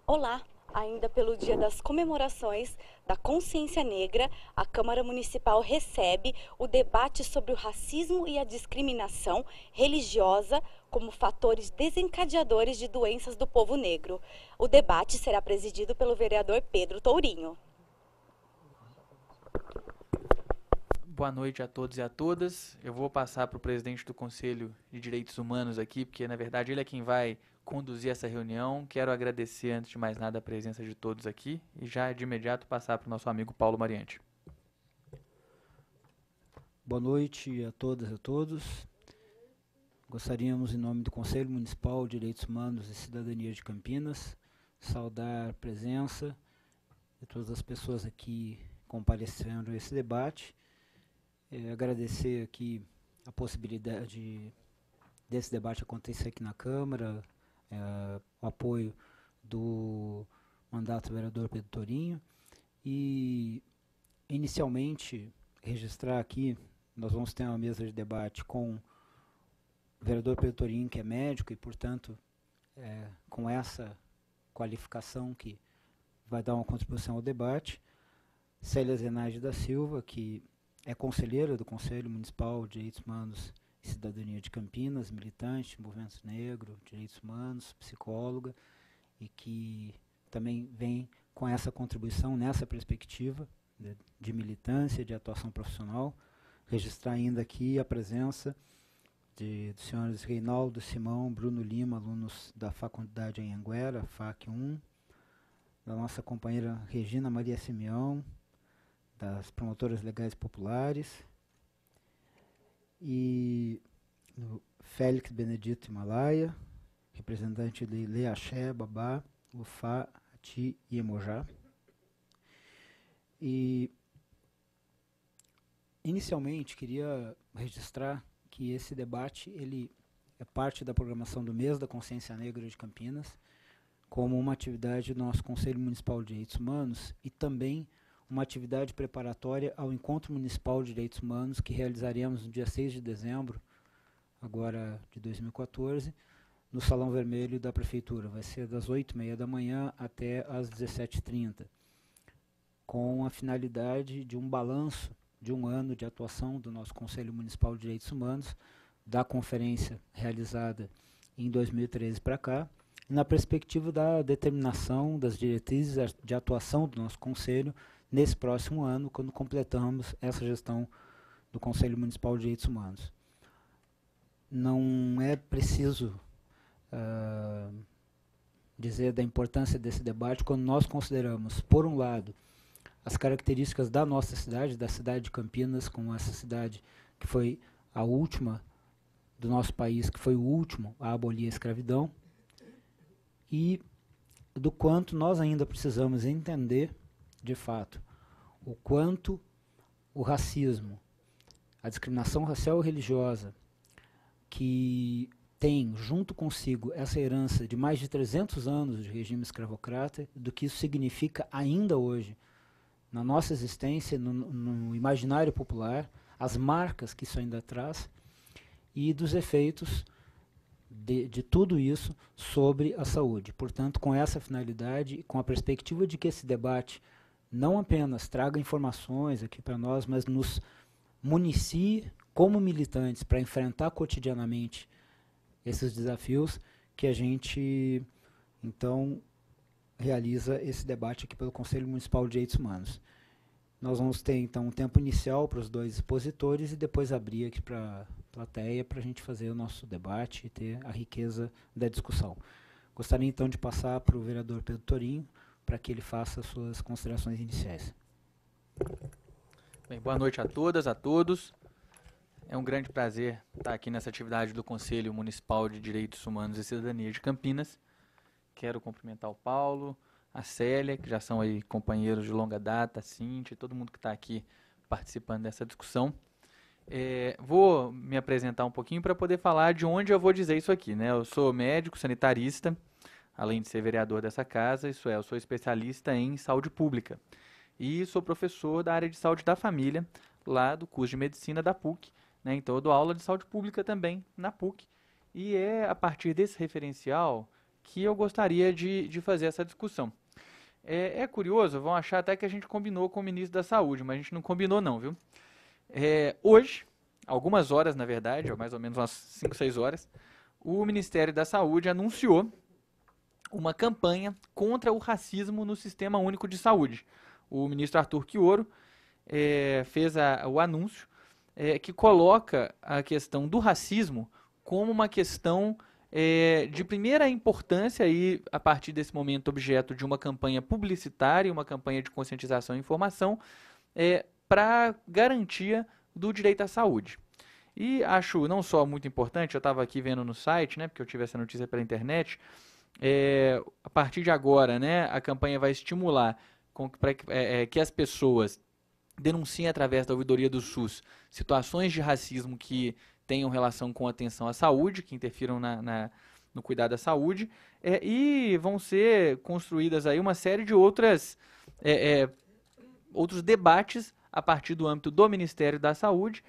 Olá! Ainda pelo dia das comemorações da Consciência Negra, a Câmara Municipal recebe o debate sobre o racismo e a discriminação religiosa como fatores desencadeadores de doenças do povo negro. O debate será presidido pelo vereador Pedro Tourinho. Boa noite a todos e a todas. Eu vou passar para o presidente do Conselho de Direitos Humanos aqui, porque na verdade ele é quem vai conduzir essa reunião. Quero agradecer, antes de mais nada, a presença de todos aqui e já de imediato passar para o nosso amigo Paulo Mariante. Boa noite a todas e a todos. Gostaríamos, em nome do Conselho Municipal de Direitos Humanos e Cidadania de Campinas, saudar a presença de todas as pessoas aqui comparecendo a esse debate. Agradecer aqui a possibilidade desse debate acontecer aqui na Câmara, o apoio do mandato do vereador Pedro Tourinho e, inicialmente, registrar aqui, nós vamos ter uma mesa de debate com o vereador Pedro Tourinho, que é médico e, portanto, com essa qualificação que vai dar uma contribuição ao debate, Célia Zenaide da Silva, que é conselheira do Conselho Municipal de Direitos Humanos e Cidadania de Campinas, militante, movimento negro, direitos humanos, psicóloga, e que também vem com essa contribuição nessa perspectiva de militância, de atuação profissional. Registrar ainda aqui a presença dos senhores Reinaldo Simão, Bruno Lima, alunos da Faculdade Anhanguera, FAC 1, da nossa companheira Regina Maria Simeão, das promotoras legais populares, e o Félix Benedito Himalaia, representante de Leaxé, Babá, Ufá, Ati e Emojá. E, inicialmente, queria registrar que esse debate ele é parte da programação do Mês da Consciência Negra de Campinas, como uma atividade do nosso Conselho Municipal de Direitos Humanos e também uma atividade preparatória ao Encontro Municipal de Direitos Humanos que realizaremos no dia 6 de dezembro, agora de 2014, no Salão Vermelho da Prefeitura. Vai ser das 8h30 da manhã até às 17h30, com a finalidade de um balanço de um ano de atuação do nosso Conselho Municipal de Direitos Humanos, da conferência realizada em 2013 para cá, e na perspectiva da determinação das diretrizes de atuação do nosso Conselho nesse próximo ano, quando completamos essa gestão do Conselho Municipal de Direitos Humanos. Não é preciso dizer da importância desse debate quando nós consideramos, por um lado, as características da nossa cidade, da cidade de Campinas, como essa cidade que foi a última do nosso país, que foi o último a abolir a escravidão, e do quanto nós ainda precisamos entender, de fato, o quanto o racismo, a discriminação racial e religiosa, que tem junto consigo essa herança de mais de 300 anos de regime escravocrata, do que isso significa ainda hoje na nossa existência, no imaginário popular, as marcas que isso ainda traz e dos efeitos de tudo isso sobre a saúde. Portanto, com essa finalidade, com a perspectiva de que esse debate não apenas traga informações aqui para nós, mas nos municie como militantes para enfrentar cotidianamente esses desafios, que a gente, então, realiza esse debate aqui pelo Conselho Municipal de Direitos Humanos. Nós vamos ter, então, um tempo inicial para os dois expositores e depois abrir aqui para a plateia para a gente fazer o nosso debate e ter a riqueza da discussão. Gostaria, então, de passar para o vereador Pedro Tourinho para que ele faça as suas considerações iniciais. Bem, boa noite a todas, a todos. É um grande prazer estar aqui nessa atividade do Conselho Municipal de Direitos Humanos e Cidadania de Campinas. Quero cumprimentar o Paulo, a Célia, que já são aí companheiros de longa data, a Cintia, todo mundo que está aqui participando dessa discussão. Vou me apresentar um pouquinho para poder falar de onde eu vou dizer isso aqui, né? Eu sou médico sanitarista, além de ser vereador dessa casa, isso é, eu sou especialista em saúde pública e sou professor da área de saúde da família, lá do curso de medicina da PUC, né? Então eu dou aula de saúde pública também na PUC, e é a partir desse referencial que eu gostaria de fazer essa discussão. É curioso, vão achar até que a gente combinou com o ministro da Saúde, mas a gente não combinou não, viu? Hoje, algumas horas na verdade, ou mais ou menos umas 5, 6 horas, o Ministério da Saúde anunciou uma campanha contra o racismo no Sistema Único de Saúde. O ministro Arthur Quioro fez o anúncio que coloca a questão do racismo como uma questão de primeira importância e, a partir desse momento, objeto de uma campanha publicitária, uma campanha de conscientização e informação para garantia do direito à saúde. E acho não só muito importante, eu estava aqui vendo no site, né, porque eu tive essa notícia pela internet, a partir de agora, né, a campanha vai estimular que as pessoas denunciem através da ouvidoria do SUS situações de racismo que tenham relação com atenção à saúde, que interfiram no cuidado da saúde, e vão ser construídas aí uma série de outros debates a partir do âmbito do Ministério da Saúde,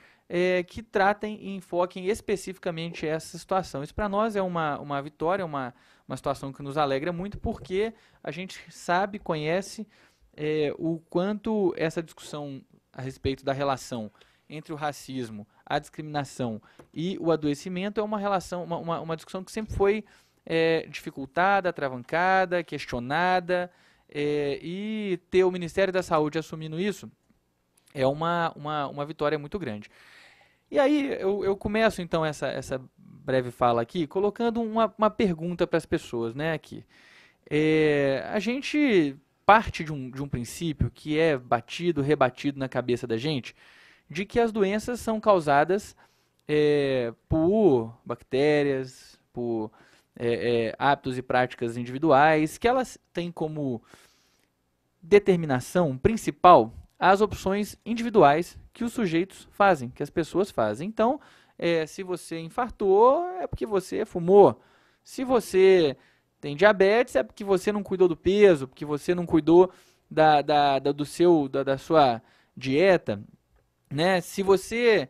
que tratem e enfoquem especificamente essa situação. Isso para nós é uma vitória, uma situação que nos alegra muito, porque a gente sabe, conhece o quanto essa discussão a respeito da relação entre o racismo, a discriminação e o adoecimento é uma discussão que sempre foi dificultada, travancada, questionada, e ter o Ministério da Saúde assumindo isso é uma vitória muito grande. E aí eu começo então essa breve fala aqui colocando uma pergunta para as pessoas, né, aqui. A gente parte de um princípio que é rebatido na cabeça da gente, de que as doenças são causadas por bactérias, por hábitos e práticas individuais, que elas têm como determinação principal as opções individuais que os sujeitos fazem, que as pessoas fazem. Então, se você infartou, é porque você fumou. Se você tem diabetes, é porque você não cuidou do peso, porque você não cuidou da sua dieta, né? Se você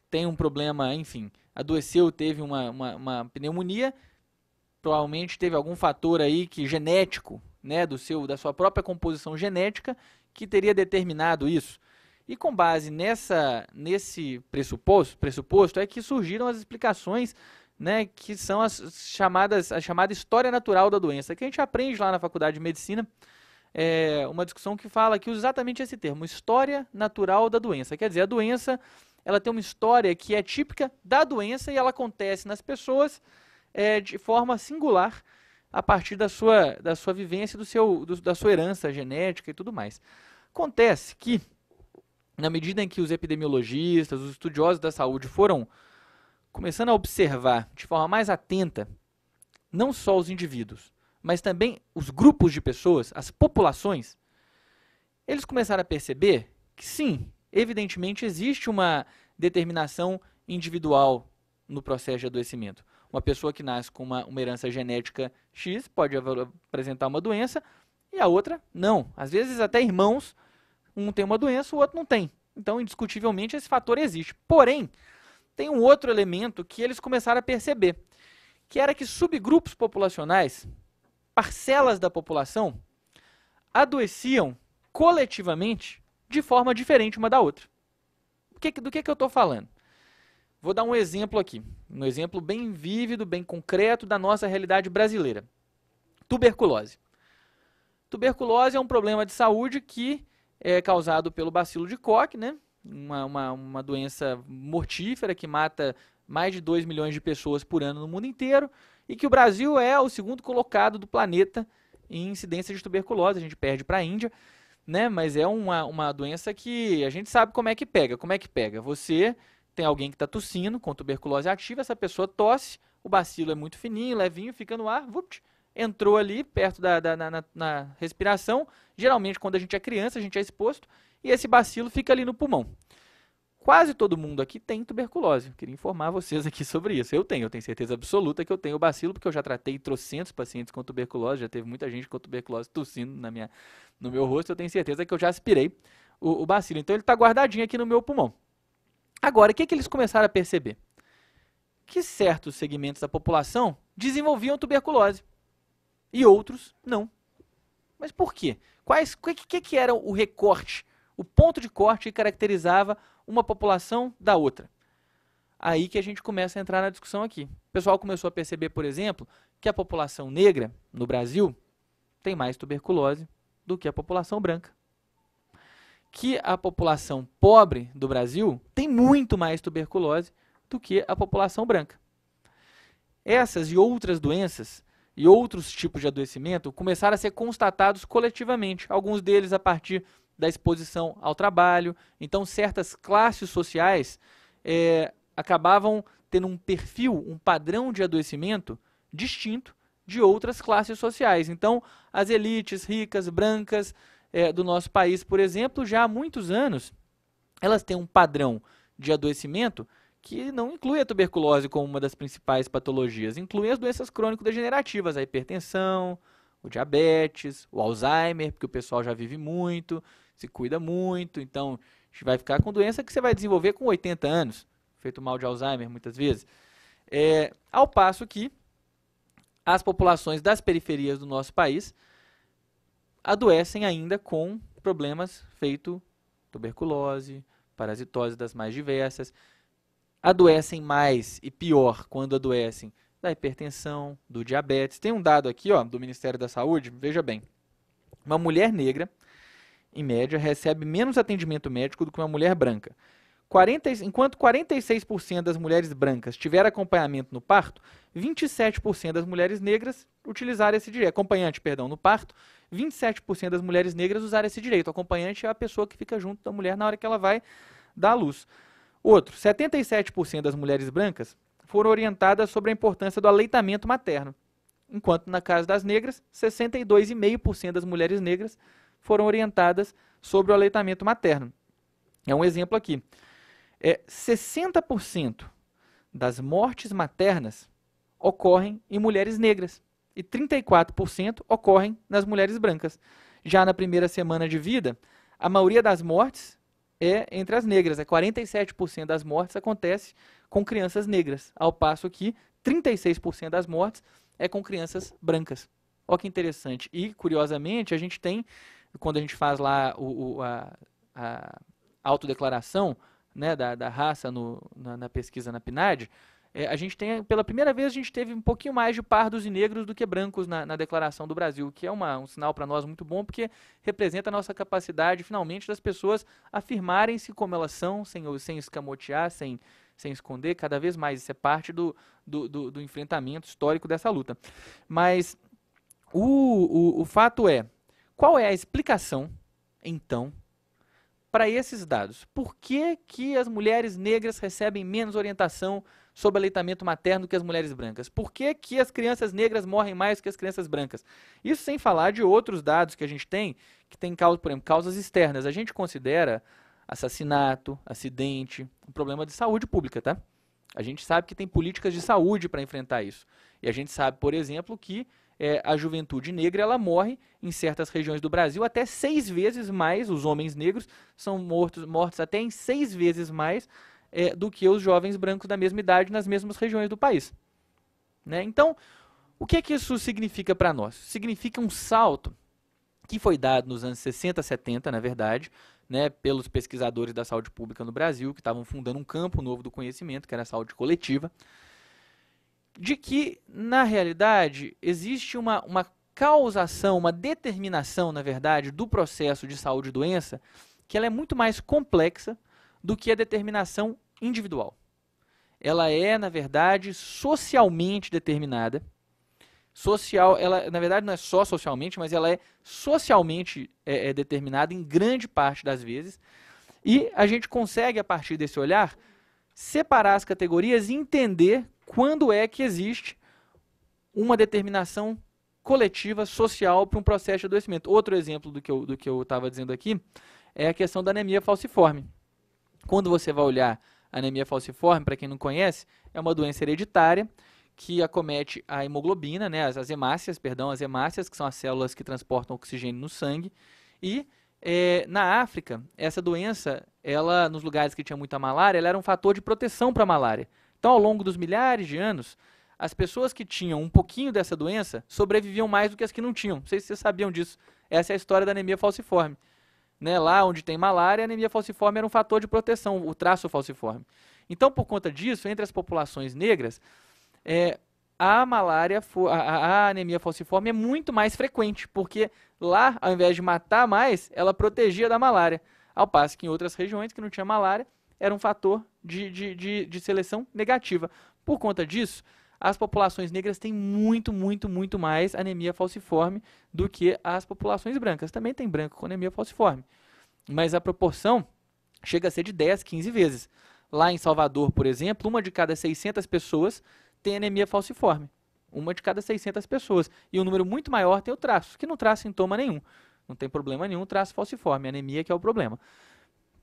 tem um problema, enfim, adoeceu, teve uma pneumonia, provavelmente teve algum fator aí genético, né, da sua própria composição genética, que teria determinado isso. E com base nesse pressuposto é que surgiram as explicações, né, que são a chamada história natural da doença, que a gente aprende lá na Faculdade de Medicina, uma discussão que fala que usa exatamente esse termo, história natural da doença. Quer dizer, a doença ela tem uma história que é típica da doença e ela acontece nas pessoas de forma singular a partir da sua vivência, da sua herança genética e tudo mais. Acontece que, na medida em que os epidemiologistas, os estudiosos da saúde foram começando a observar de forma mais atenta, não só os indivíduos, mas também os grupos de pessoas, as populações, eles começaram a perceber que sim, evidentemente existe uma determinação individual no processo de adoecimento. Uma pessoa que nasce com uma herança genética X pode apresentar uma doença e a outra não. Às vezes até irmãos, um tem uma doença, o outro não tem. Então, indiscutivelmente, esse fator existe. Porém, tem um outro elemento que eles começaram a perceber, que era que subgrupos populacionais, parcelas da população, adoeciam coletivamente de forma diferente uma da outra. Do que eu estou falando? Vou dar um exemplo aqui, um exemplo bem vívido, bem concreto da nossa realidade brasileira. Tuberculose. Tuberculose é um problema de saúde que é causado pelo bacilo de Koch, né? Uma doença mortífera que mata mais de 2 milhões de pessoas por ano no mundo inteiro e que o Brasil é o segundo colocado do planeta em incidência de tuberculose. A gente perde para a Índia, né? Mas é uma doença que a gente sabe como é que pega. Como é que pega? Você tem alguém que está tossindo com tuberculose ativa, essa pessoa tosse, o bacilo é muito fininho, levinho, fica no ar, entrou ali perto na respiração. Geralmente, quando a gente é criança, a gente é exposto, e esse bacilo fica ali no pulmão. Quase todo mundo aqui tem tuberculose. Eu queria informar vocês aqui sobre isso. Eu tenho certeza absoluta que eu tenho o bacilo, porque eu já tratei trocentos pacientes com tuberculose, já teve muita gente com tuberculose tossindo no meu rosto, eu tenho certeza que eu já aspirei o bacilo. Então ele está guardadinho aqui no meu pulmão. Agora, o que eles começaram a perceber? Que certos segmentos da população desenvolviam tuberculose e outros não. Mas por quê? O que era o recorte, o ponto de corte que caracterizava uma população da outra? Aí que a gente começa a entrar na discussão aqui. O pessoal começou a perceber, por exemplo, que a população negra no Brasil tem mais tuberculose do que a população branca. Que a população pobre do Brasil tem muito mais tuberculose do que a população branca. Essas e outras doenças e outros tipos de adoecimento começaram a ser constatados coletivamente, alguns deles a partir da exposição ao trabalho. Então, certas classes sociais acabavam tendo um perfil, um padrão de adoecimento distinto de outras classes sociais. Então, as elites ricas, brancas do nosso país, por exemplo, já há muitos anos, elas têm um padrão de adoecimento que não inclui a tuberculose como uma das principais patologias, inclui as doenças crônico-degenerativas, a hipertensão, o diabetes, o Alzheimer, porque o pessoal já vive muito, se cuida muito, então a gente vai ficar com doença que você vai desenvolver com 80 anos, feito mal de Alzheimer muitas vezes. Ao passo que as populações das periferias do nosso país adoecem ainda com problemas feito tuberculose, parasitose das mais diversas, adoecem mais e pior quando adoecem da hipertensão, do diabetes. Tem um dado aqui do Ministério da Saúde, veja bem, uma mulher negra, em média, recebe menos atendimento médico do que uma mulher branca. Enquanto 46% das mulheres brancas tiveram acompanhamento no parto, 27% das mulheres negras utilizaram esse direito. Acompanhante, perdão, no parto, 27% das mulheres negras usaram esse direito. O acompanhante é a pessoa que fica junto da mulher na hora que ela vai dar à luz. Outro, 77% das mulheres brancas foram orientadas sobre a importância do aleitamento materno, enquanto na casa das negras, 62,5% das mulheres negras foram orientadas sobre o aleitamento materno. É um exemplo aqui. 60% das mortes maternas ocorrem em mulheres negras e 34% ocorrem nas mulheres brancas. Já na primeira semana de vida, a maioria das mortes é entre as negras. 47% das mortes acontece com crianças negras, ao passo que 36% das mortes é com crianças brancas. Olha que interessante. E, curiosamente, a gente tem, quando a gente faz lá a autodeclaração, né, da raça na pesquisa na PNAD, a gente tem, pela primeira vez, a gente teve um pouquinho mais de pardos e negros do que brancos na declaração do Brasil, que é um sinal para nós muito bom, porque representa a nossa capacidade, finalmente, das pessoas afirmarem-se como elas são, sem escamotear, sem esconder, cada vez mais. Isso é parte do enfrentamento histórico dessa luta. Mas o fato é, qual é a explicação, então, para esses dados? Por que as mulheres negras recebem menos orientação sobre aleitamento materno do que as mulheres brancas? Por que as crianças negras morrem mais que as crianças brancas? Isso sem falar de outros dados que a gente tem, que tem causa, por exemplo, causas externas. A gente considera assassinato, acidente, um problema de saúde pública, tá? A gente sabe que tem políticas de saúde para enfrentar isso. E a gente sabe, por exemplo, que a juventude negra ela morre em certas regiões do Brasil até 6 vezes mais, os homens negros são mortos até em 6 vezes mais do que os jovens brancos da mesma idade nas mesmas regiões do país. Né? Então, o que isso significa para nós? Significa um salto que foi dado nos anos 60, 70, na verdade, né, pelos pesquisadores da saúde pública no Brasil, que estavam fundando um campo novo do conhecimento, que era a saúde coletiva, de que, na realidade, existe uma causação, uma determinação, na verdade, do processo de saúde e doença, que ela é muito mais complexa do que a determinação individual. Ela é, na verdade, socialmente determinada. Ela, na verdade, não é só socialmente, mas ela é socialmente determinada em grande parte das vezes. E a gente consegue, a partir desse olhar, separar as categorias e entender quando é que existe uma determinação coletiva, social, para um processo de adoecimento. Outro exemplo do que eu estava dizendo aqui é a questão da anemia falciforme. Quando você vai olhar a anemia falciforme, para quem não conhece, é uma doença hereditária que acomete a hemoglobina, né, as hemácias, que são as células que transportam oxigênio no sangue. E na África, essa doença, ela, nos lugares que tinha muita malária, ela era um fator de proteção para a malária. Então, ao longo dos milhares de anos, as pessoas que tinham um pouquinho dessa doença sobreviviam mais do que as que não tinham. Não sei se vocês sabiam disso. Essa é a história da anemia falciforme. Né? Lá onde tem malária, a anemia falciforme era um fator de proteção, o traço falciforme. Então, por conta disso, entre as populações negras, a anemia falciforme é muito mais frequente, porque lá, ao invés de matar mais, ela protegia da malária. Ao passo que em outras regiões que não tinha malária, era um fator de seleção negativa. Por conta disso, as populações negras têm muito mais anemia falciforme do que as populações brancas. Também tem branco com anemia falciforme, mas a proporção chega a ser de 10, 15 vezes. Lá em Salvador, por exemplo, 1 de cada 600 pessoas tem anemia falciforme. 1 de cada 600 pessoas. E um número muito maior tem o traço, que não traz sintoma nenhum. Não tem problema nenhum, traço falciforme. A anemia que é o problema.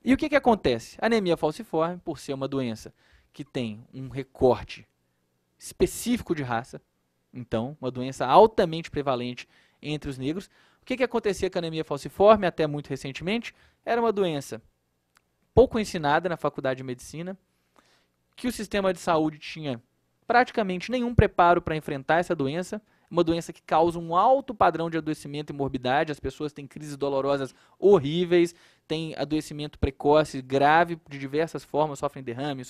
E o que acontece? A anemia falciforme, por ser uma doença que tem um recorte específico de raça, então, uma doença altamente prevalente entre os negros. O que acontecia com a anemia falciforme até muito recentemente? Era uma doença pouco ensinada na faculdade de medicina, que o sistema de saúde tinha praticamente nenhum preparo para enfrentar essa doença, uma doença que causa um alto padrão de adoecimento e morbidade, as pessoas têm crises dolorosas horríveis, têm adoecimento precoce, grave, de diversas formas, sofrem derrame,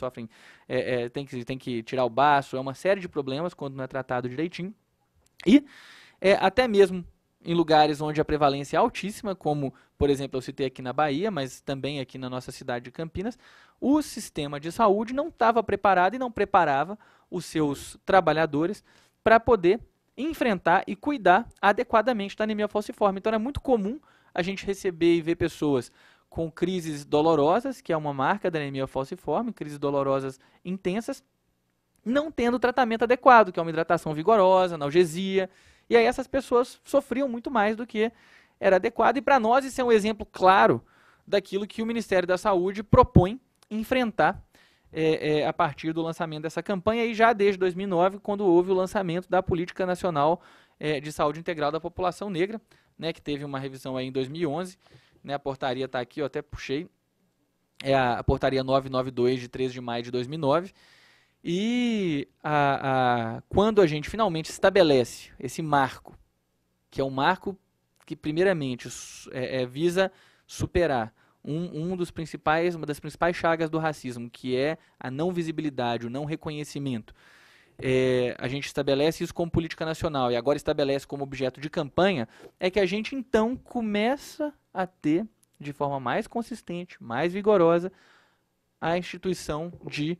tem que tirar o baço, é uma série de problemas quando não é tratado direitinho. E até mesmo em lugares onde a prevalência é altíssima, como, por exemplo, eu citei aqui na Bahia, mas também aqui na nossa cidade de Campinas, o sistema de saúde não estava preparado e não preparava os seus trabalhadores para poder enfrentar e cuidar adequadamente da anemia falciforme. Então, é muito comum a gente receber e ver pessoas com crises dolorosas, que é uma marca da anemia falciforme, crises dolorosas intensas, não tendo tratamento adequado, que é uma hidratação vigorosa, analgesia. E aí essas pessoas sofriam muito mais do que era adequado. E para nós isso é um exemplo claro daquilo que o Ministério da Saúde propõe enfrentar a partir do lançamento dessa campanha, e já desde 2009, quando houve o lançamento da Política Nacional de Saúde Integral da População Negra, né, que teve uma revisão aí em 2011, né, a portaria está aqui, eu até puxei, é a portaria 992 de 13 de maio de 2009, e quando a gente finalmente estabelece esse marco, que é um marco que primeiramente visa superar uma das principais chagas do racismo, que é a não visibilidade, o não reconhecimento. A gente estabelece isso como política nacional e agora estabelece como objeto de campanha, é que a gente então começa a ter, de forma mais consistente, mais vigorosa, a instituição de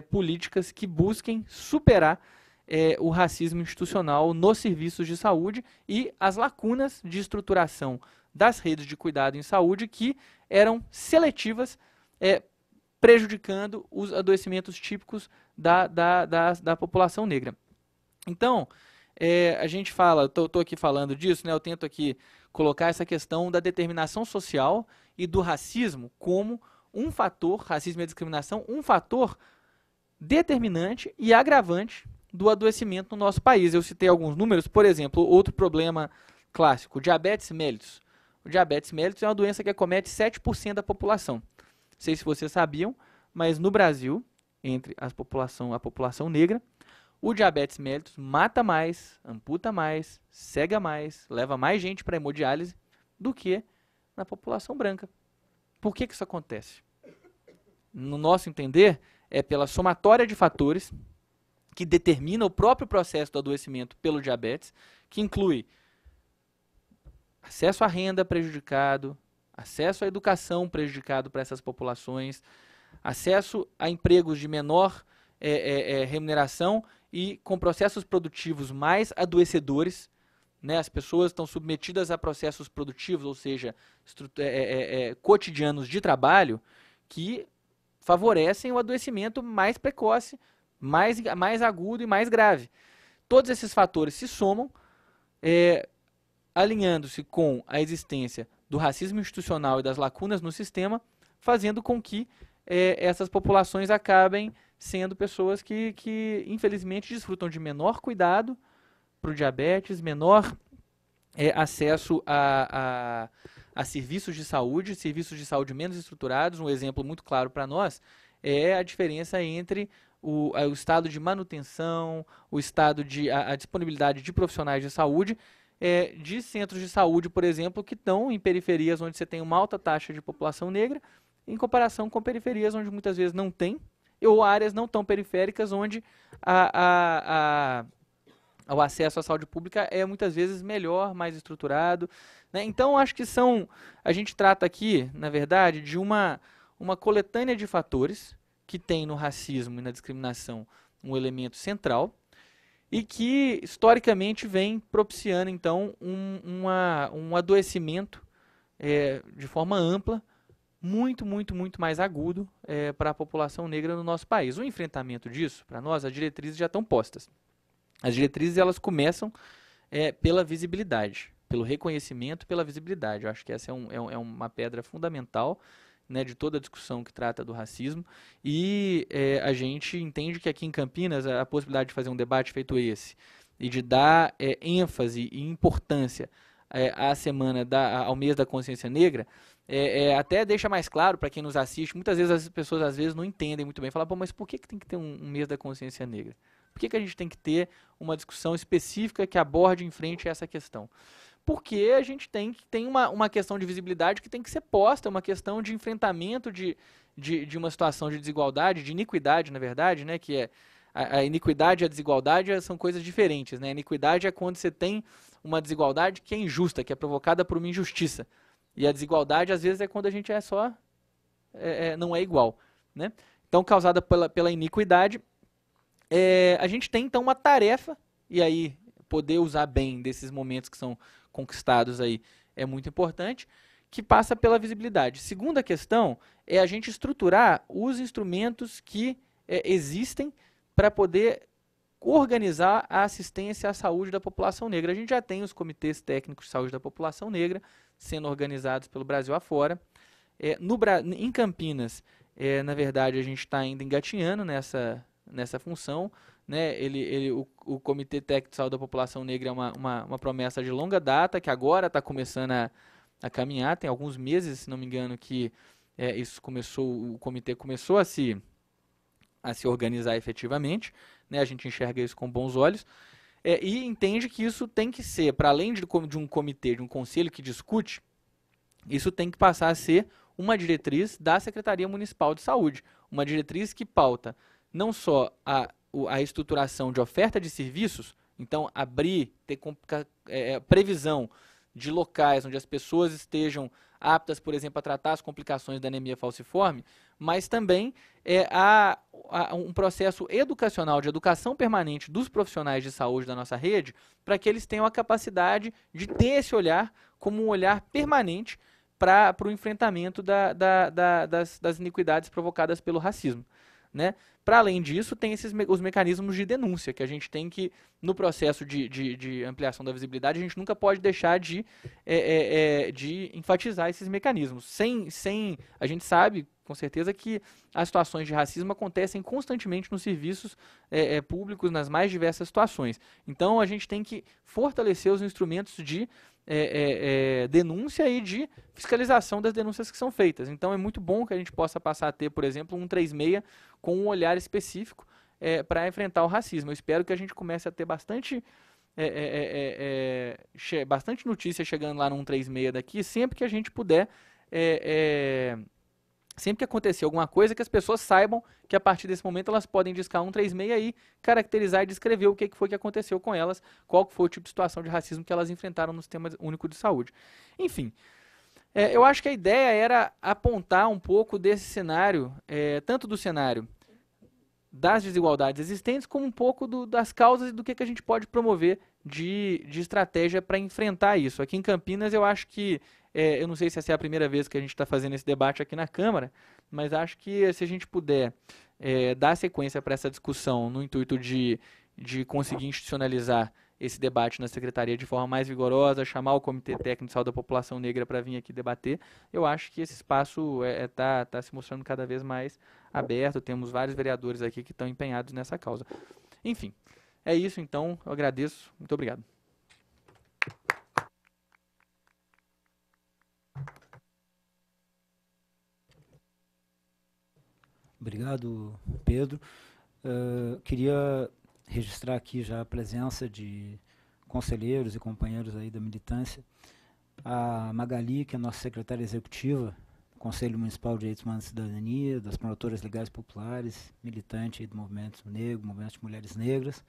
políticas que busquem superar o racismo institucional nos serviços de saúde e as lacunas de estruturação das redes de cuidado em saúde que eram seletivas, prejudicando os adoecimentos típicos da população negra. Então, a gente fala, estou aqui falando disso, né, eu tento aqui colocar essa questão da determinação social e do racismo como um fator, racismo e a discriminação, um fator determinante e agravante do adoecimento no nosso país. Eu citei alguns números, por exemplo, outro problema clássico, diabetes mellitus. O diabetes mellitus é uma doença que acomete 7% da população. Não sei se vocês sabiam, mas no Brasil, entre a população negra, o diabetes mellitus mata mais, amputa mais, cega mais, leva mais gente para hemodiálise do que na população branca. Por que isso acontece? No nosso entender, é pela somatória de fatores que determina o próprio processo do adoecimento pelo diabetes, que inclui acesso à renda prejudicado, acesso à educação prejudicado para essas populações, acesso a empregos de menor remuneração e com processos produtivos mais adoecedores, né? As pessoas estão submetidas a processos produtivos, ou seja, cotidianos de trabalho, que favorecem o adoecimento mais precoce, mais agudo e mais grave. Todos esses fatores se somam, alinhando-se com a existência do racismo institucional e das lacunas no sistema, fazendo com que essas populações acabem sendo pessoas que infelizmente desfrutam de menor cuidado para o diabetes, menor acesso a serviços de saúde menos estruturados. Um exemplo muito claro para nós é a diferença entre o estado de manutenção, o estado de a disponibilidade de profissionais de saúde, de centros de saúde, por exemplo, que estão em periferias onde você tem uma alta taxa de população negra, em comparação com periferias onde muitas vezes não tem, ou áreas não tão periféricas onde o acesso à saúde pública é muitas vezes melhor, mais estruturado, né? Então, acho que a gente trata aqui, na verdade, de uma coletânea de fatores que tem no racismo e na discriminação um elemento central e que, historicamente, vem propiciando, então, um adoecimento de forma ampla, muito, muito, muito mais agudo para a população negra no nosso país. O enfrentamento disso, para nós, as diretrizes já estão postas. As diretrizes, elas começam pela visibilidade, pelo reconhecimento, pela visibilidade. Eu acho que essa é uma pedra fundamental, né, de toda a discussão que trata do racismo, e a gente entende que aqui em Campinas a possibilidade de fazer um debate feito esse, e de dar ênfase e importância à semana, ao mês da consciência negra, até deixa mais claro para quem nos assiste. Muitas vezes as pessoas às vezes não entendem muito bem, falam, pô, mas por que tem que ter um mês da consciência negra? Por que a gente tem que ter uma discussão específica que aborde em frente essa questão? Porque a gente tem uma questão de visibilidade que tem que ser posta, uma questão de enfrentamento de uma situação de desigualdade, de iniquidade, na verdade, né, que a iniquidade e a desigualdade são coisas diferentes, né? A iniquidade é quando você tem uma desigualdade que é injusta, que é provocada por uma injustiça. E a desigualdade, às vezes, é quando a gente não é igual, né? Então, causada pela iniquidade, a gente tem, então, uma tarefa, e aí poder usar bem desses momentos que são conquistados aí é muito importante, que passa pela visibilidade. Segunda questão é a gente estruturar os instrumentos que existem para poder organizar a assistência à saúde da população negra. A gente já tem os comitês técnicos de saúde da população negra sendo organizados pelo Brasil afora. Em Campinas, na verdade, a gente está ainda engatinhando nessa função, né? O Comitê Técnico de Saúde da População Negra é uma promessa de longa data, que agora está começando a caminhar. Tem alguns meses, se não me engano, que o comitê começou a se organizar efetivamente, né? A gente enxerga isso com bons olhos, e entende que isso tem que ser, para além de um comitê, de um conselho que discute, isso tem que passar a ser uma diretriz da Secretaria Municipal de Saúde, uma diretriz que pauta não só a estruturação de oferta de serviços, então ter previsão de locais onde as pessoas estejam aptas, por exemplo, a tratar as complicações da anemia falciforme, mas também um processo educacional, de educação permanente dos profissionais de saúde da nossa rede, para que eles tenham a capacidade de ter esse olhar como um olhar permanente para o enfrentamento das iniquidades provocadas pelo racismo, né? Para além disso, tem os mecanismos de denúncia, que a gente tem que, no processo de ampliação da visibilidade, a gente nunca pode deixar de enfatizar esses mecanismos. A gente sabe, com certeza, que as situações de racismo acontecem constantemente nos serviços públicos, nas mais diversas situações. Então, a gente tem que fortalecer os instrumentos de denúncia e de fiscalização das denúncias que são feitas. Então, é muito bom que a gente possa passar a ter, por exemplo, um 136 com um olhar específico para enfrentar o racismo. Eu espero que a gente comece a ter bastante notícia chegando lá no 136 daqui, sempre que a gente puder, sempre que acontecer alguma coisa, que as pessoas saibam que a partir desse momento elas podem discar 136 e caracterizar e descrever o que foi que aconteceu com elas, qual foi o tipo de situação de racismo que elas enfrentaram no Sistema Único de Saúde. Enfim, eu acho que a ideia era apontar um pouco desse cenário, tanto do cenário das desigualdades existentes, como um pouco das causas e do que a gente pode promover de estratégia para enfrentar isso. Aqui em Campinas, eu acho que, eu não sei se essa é a primeira vez que a gente está fazendo esse debate aqui na Câmara, mas acho que se a gente puder dar sequência para essa discussão no intuito de conseguir institucionalizar esse debate na Secretaria de forma mais vigorosa, chamar o Comitê Técnico de Saúde da População Negra para vir aqui debater, eu acho que esse espaço está se mostrando cada vez mais aberto. Temos vários vereadores aqui que estão empenhados nessa causa. Enfim, é isso então, eu agradeço, muito obrigado. Obrigado, Pedro. Queria registrar aqui já a presença de conselheiros e companheiros aí da militância. A Magali, que é a nossa secretária executiva do Conselho Municipal de Direitos Humanos e Cidadania, das promotoras legais populares, militante aí do movimento negro, movimento de mulheres negras.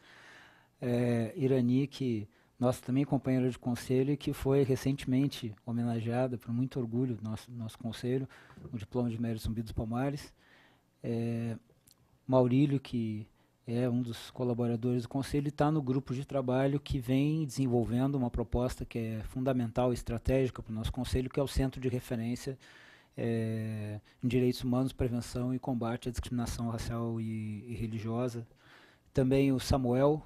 Irani, que nossa também companheira de conselho e que foi recentemente homenageada, por muito orgulho do nosso conselho, o diploma de mérito Zumbi dos Palmares. Maurílio, que é um dos colaboradores do conselho, está no grupo de trabalho que vem desenvolvendo uma proposta que é fundamental e estratégica para o nosso conselho, que é o Centro de Referência em Direitos Humanos, Prevenção e Combate à Discriminação Racial e Religiosa. Também o Samuel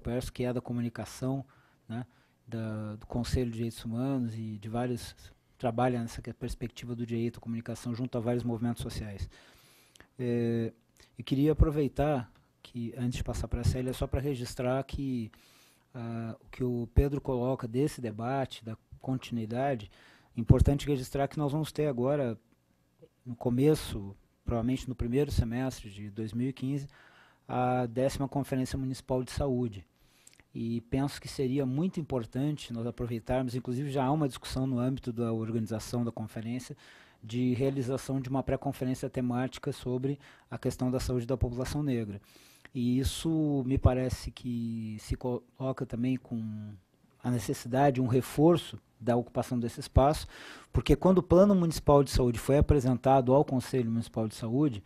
Perso, que é da comunicação, né, do Conselho de Direitos Humanos e de vários, trabalha nessa perspectiva do direito à comunicação junto a vários movimentos sociais. E queria aproveitar, que antes de passar para a Célia, só para registrar que o que o Pedro coloca desse debate, da continuidade, importante registrar que nós vamos ter agora, no começo, provavelmente no primeiro semestre de 2015, a 10ª Conferência Municipal de Saúde. E penso que seria muito importante nós aproveitarmos, inclusive já há uma discussão no âmbito da organização da conferência, de realização de uma pré-conferência temática sobre a questão da saúde da população negra. E isso me parece que se coloca também com a necessidade, um reforço da ocupação desse espaço, porque quando o Plano Municipal de Saúde foi apresentado ao Conselho Municipal de Saúde,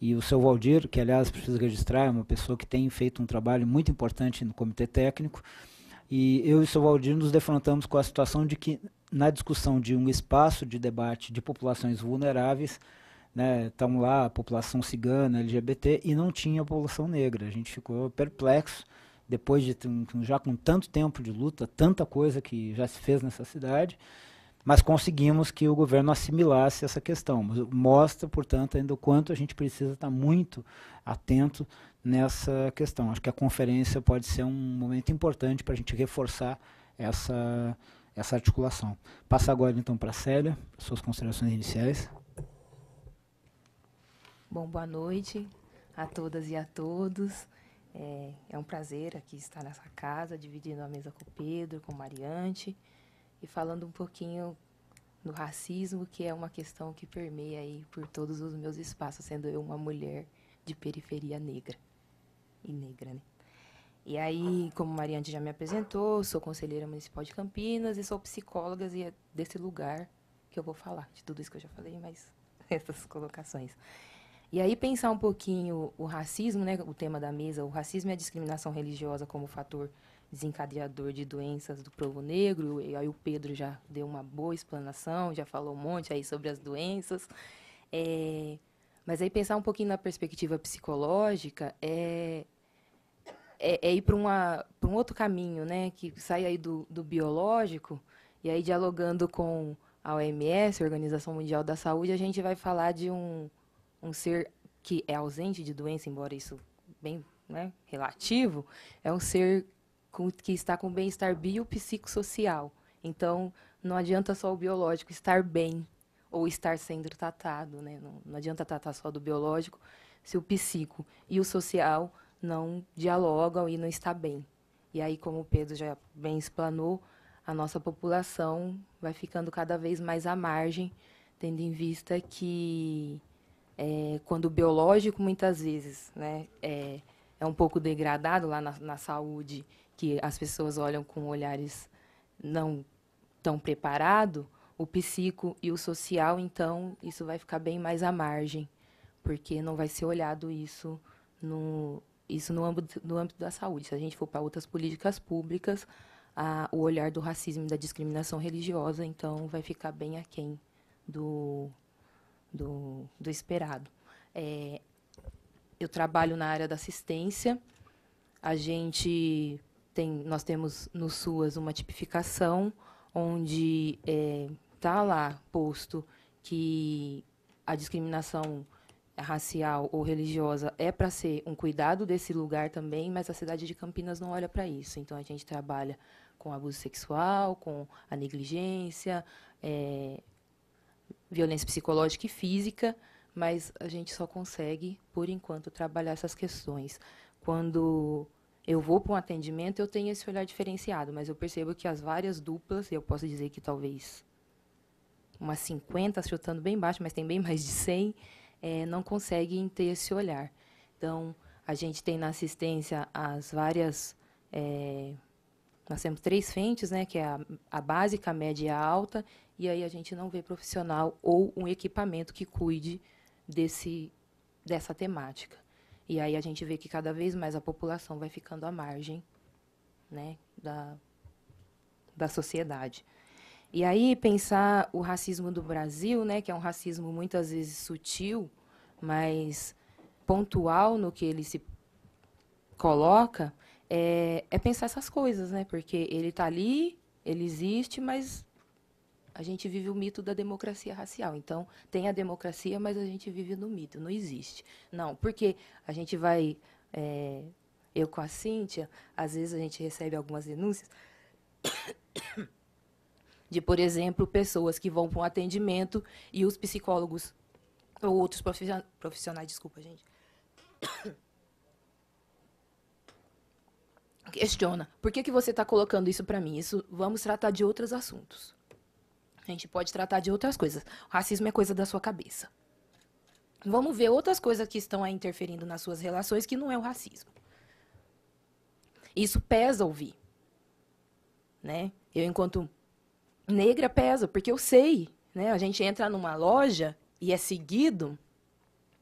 e o seu Valdir, que aliás preciso registrar, é uma pessoa que tem feito um trabalho muito importante no comitê técnico, e eu e o seu Valdir nos defrontamos com a situação de que, na discussão de um espaço de debate de populações vulneráveis, né, estamos lá, a população cigana, LGBT, e não tinha a população negra. A gente ficou perplexo, depois de já com tanto tempo de luta, tanta coisa que já se fez nessa cidade, mas conseguimos que o governo assimilasse essa questão. Mostra, portanto, ainda o quanto a gente precisa estar muito atento nessa questão. Acho que a conferência pode ser um momento importante para a gente reforçar essa articulação. Passa agora, então, para a Célia, suas considerações iniciais. Bom, boa noite a todas e a todos. É um prazer aqui estar nessa casa, dividindo a mesa com o Pedro, com o Mariante, e falando um pouquinho do racismo, que é uma questão que permeia aí por todos os meus espaços, sendo eu uma mulher de periferia negra. Né? E aí, como Mariante já me apresentou, sou conselheira municipal de Campinas e sou psicóloga, e é desse lugar que eu vou falar, de tudo isso que eu já falei, mas essas colocações. E aí, pensar um pouquinho o racismo, né, o tema da mesa, o racismo e a discriminação religiosa como fator desencadeador de doenças do povo negro, e aí o Pedro já deu uma boa explanação, já falou um monte aí sobre as doenças. Mas aí pensar um pouquinho na perspectiva psicológica é ir para um outro caminho, né, que sai aí do biológico, e aí dialogando com a OMS, a Organização Mundial da Saúde, a gente vai falar de um ser que é ausente de doença, embora isso bem, né, relativo, é um ser que está com bem-estar biopsicossocial. Então, não adianta só o biológico estar bem ou estar sendo tratado, né? Não adianta tratar só do biológico se o psico e o social não dialogam e não está bem. E aí, como o Pedro já bem explanou, a nossa população vai ficando cada vez mais à margem, tendo em vista que quando o biológico, muitas vezes, né, é um pouco degradado lá na saúde, que as pessoas olham com olhares não tão preparados, o psico e o social, então, isso vai ficar bem mais à margem, porque não vai ser olhado isso no âmbito da saúde. Se a gente for para outras políticas públicas, o olhar do racismo e da discriminação religiosa, então, vai ficar bem aquém do esperado. Eu trabalho na área da assistência. Nós temos no SUAS uma tipificação onde está lá posto que a discriminação racial ou religiosa é para ser um cuidado desse lugar também, mas a cidade de Campinas não olha para isso. Então, a gente trabalha com abuso sexual, com a negligência, violência psicológica e física, mas a gente só consegue, por enquanto, trabalhar essas questões. Quando eu vou para um atendimento, eu tenho esse olhar diferenciado, mas eu percebo que as várias duplas, eu posso dizer que talvez umas 50, chutando bem baixo, mas tem bem mais de 100, não conseguem ter esse olhar. Então, a gente tem na assistência as várias... nós temos 3 frentes, né, que é a básica, a média e a alta, e aí a gente não vê profissional ou um equipamento que cuide dessa temática. E aí a gente vê que cada vez mais a população vai ficando à margem, né, da sociedade. E aí pensar o racismo do Brasil, né, que é um racismo muitas vezes sutil, mas pontual no que ele se coloca, é pensar essas coisas, né, porque ele está ali, ele existe, mas a gente vive o mito da democracia racial. Então, tem a democracia, mas a gente vive no mito, não existe. Não, porque a gente vai... eu com a Cíntia, às vezes a gente recebe algumas denúncias de, por exemplo, pessoas que vão para um atendimento e os psicólogos ou outros profissionais, desculpa, gente, questiona, por que você está colocando isso para mim? Isso, vamos tratar de outros assuntos. A gente pode tratar de outras coisas. O racismo é coisa da sua cabeça. Vamos ver outras coisas que estão aí interferindo nas suas relações que não é o racismo. Isso pesa ouvir. Né? Eu, enquanto negra, pesa, porque eu sei. Né? A gente entra numa loja e é seguido,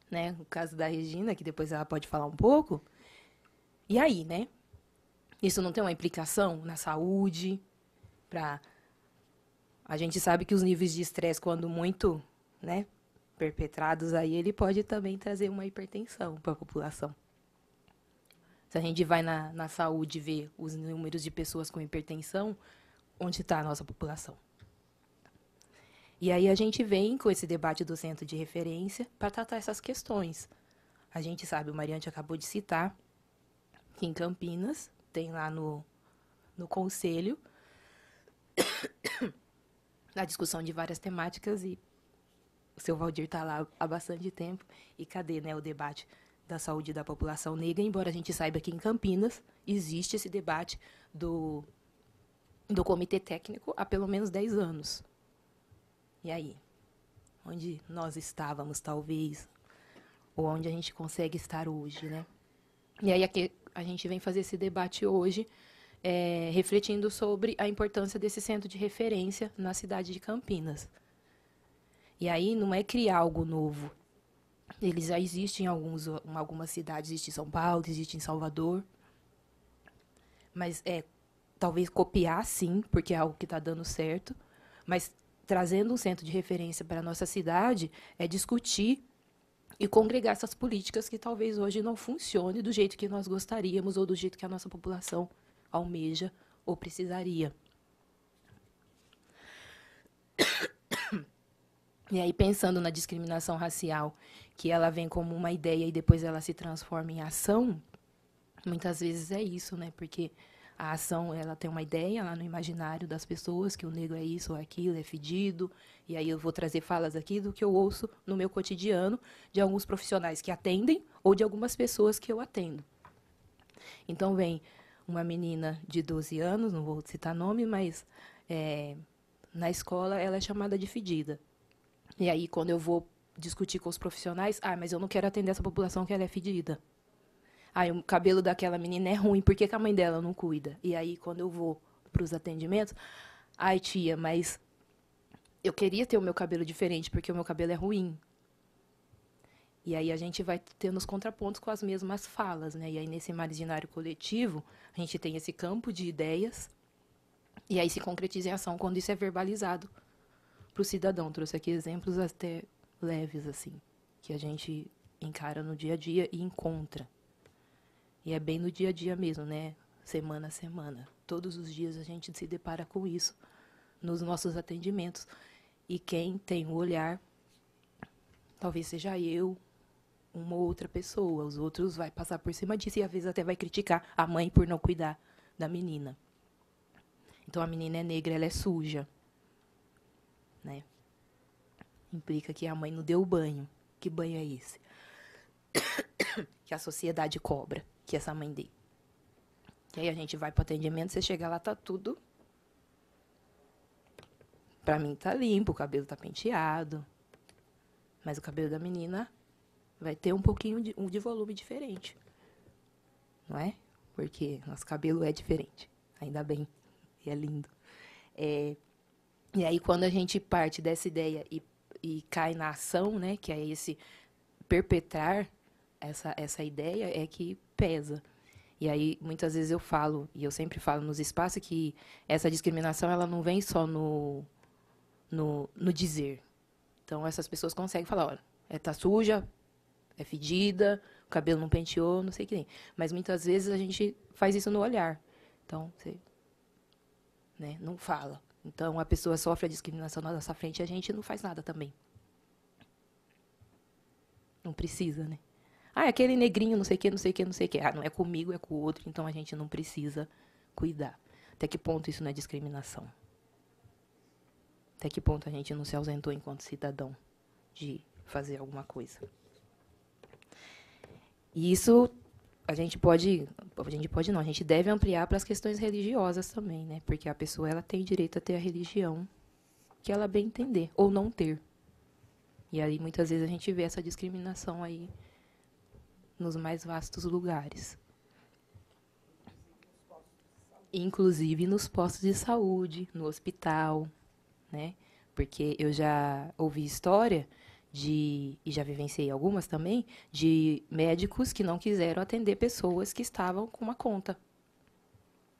né? No caso da Regina, que depois ela pode falar um pouco. E aí, né? Isso não tem uma implicação na saúde? A gente sabe que os níveis de estresse, quando muito, né, perpetrados, aí ele pode também trazer uma hipertensão para a população. Se a gente vai na saúde ver os números de pessoas com hipertensão, onde está a nossa população? E aí a gente vem com esse debate do centro de referência para tratar essas questões. A gente sabe, o Mariante acabou de citar, que em Campinas, tem lá no conselho, a discussão de várias temáticas, e o seu Valdir está lá há bastante tempo. E cadê, né, o debate da saúde da população negra? Embora a gente saiba que em Campinas existe esse debate do comitê técnico há pelo menos 10 anos. E aí? Onde nós estávamos, talvez, ou onde a gente consegue estar hoje, né? E aí aqui a gente vem fazer esse debate hoje, refletindo sobre a importância desse centro de referência na cidade de Campinas. E aí não é criar algo novo. Eles já existem em algumas cidades, existe em São Paulo, existe em Salvador. Mas talvez copiar, sim, porque é algo que está dando certo. Mas trazendo um centro de referência para a nossa cidade é discutir e congregar essas políticas que talvez hoje não funcionem do jeito que nós gostaríamos ou do jeito que a nossa população almeja ou precisaria. E aí, pensando na discriminação racial, que ela vem como uma ideia e depois ela se transforma em ação, muitas vezes é isso, né? Porque a ação, ela tem uma ideia lá no imaginário das pessoas, que o negro é isso ou aquilo, é fedido. E aí eu vou trazer falas aqui do que eu ouço no meu cotidiano de alguns profissionais que atendem ou de algumas pessoas que eu atendo. Então, vem uma menina de 12 anos, não vou citar nome, mas na escola ela é chamada de fedida. E aí, quando eu vou discutir com os profissionais, mas eu não quero atender essa população que ela é fedida. O cabelo daquela menina é ruim, por que a mãe dela não cuida? E aí, quando eu vou para os atendimentos, tia, mas eu queria ter o meu cabelo diferente, porque o meu cabelo é ruim. E aí a gente vai tendo os contrapontos com as mesmas falas, né? E aí, nesse imaginário coletivo, a gente tem esse campo de ideias, e aí se concretiza em ação quando isso é verbalizado para o cidadão. Trouxe aqui exemplos até leves, assim, que a gente encara no dia a dia e encontra. E é bem no dia a dia mesmo, né? Semana a semana. Todos os dias a gente se depara com isso nos nossos atendimentos. E quem tem o olhar, talvez seja eu, uma ou outra pessoa. Os outros vai passar por cima disso e às vezes até vai criticar a mãe por não cuidar da menina. Então a menina é negra, ela é suja, né? Implica que a mãe não deu banho. Que banho é esse? Que a sociedade cobra, que essa mãe dê. E aí a gente vai para o atendimento, você chega lá, tá tudo... Para mim tá limpo, o cabelo tá penteado. Mas o cabelo da menina vai ter um pouquinho de volume diferente. Não é? Porque nosso cabelo é diferente. Ainda bem. E é lindo. E aí, quando a gente parte dessa ideia e cai na ação, né, que é esse perpetrar essa ideia, é que pesa. E aí, muitas vezes eu falo, e eu sempre falo nos espaços, que essa discriminação ela não vem só no dizer. Então, essas pessoas conseguem falar, olha, tá suja, é fedida, o cabelo não penteou, não sei o que tem. Mas, muitas vezes, a gente faz isso no olhar. Então, você, né, não fala. Então, a pessoa sofre a discriminação na nossa frente e a gente não faz nada também. Não precisa, né? Ah, é aquele negrinho, não sei o que, não sei o que, não sei o que. Ah, não é comigo, é com o outro, então a gente não precisa cuidar. Até que ponto isso não é discriminação? Até que ponto a gente não se ausentou enquanto cidadão de fazer alguma coisa? E isso a gente deve ampliar para as questões religiosas também, né? Porque a pessoa ela tem direito a ter a religião que ela bem entender, ou não ter. E aí, muitas vezes, a gente vê essa discriminação aí nos mais vastos lugares. Inclusive nos postos de saúde, no hospital, né? Porque eu já ouvi história e já vivenciei algumas também, de médicos que não quiseram atender pessoas que estavam com uma conta.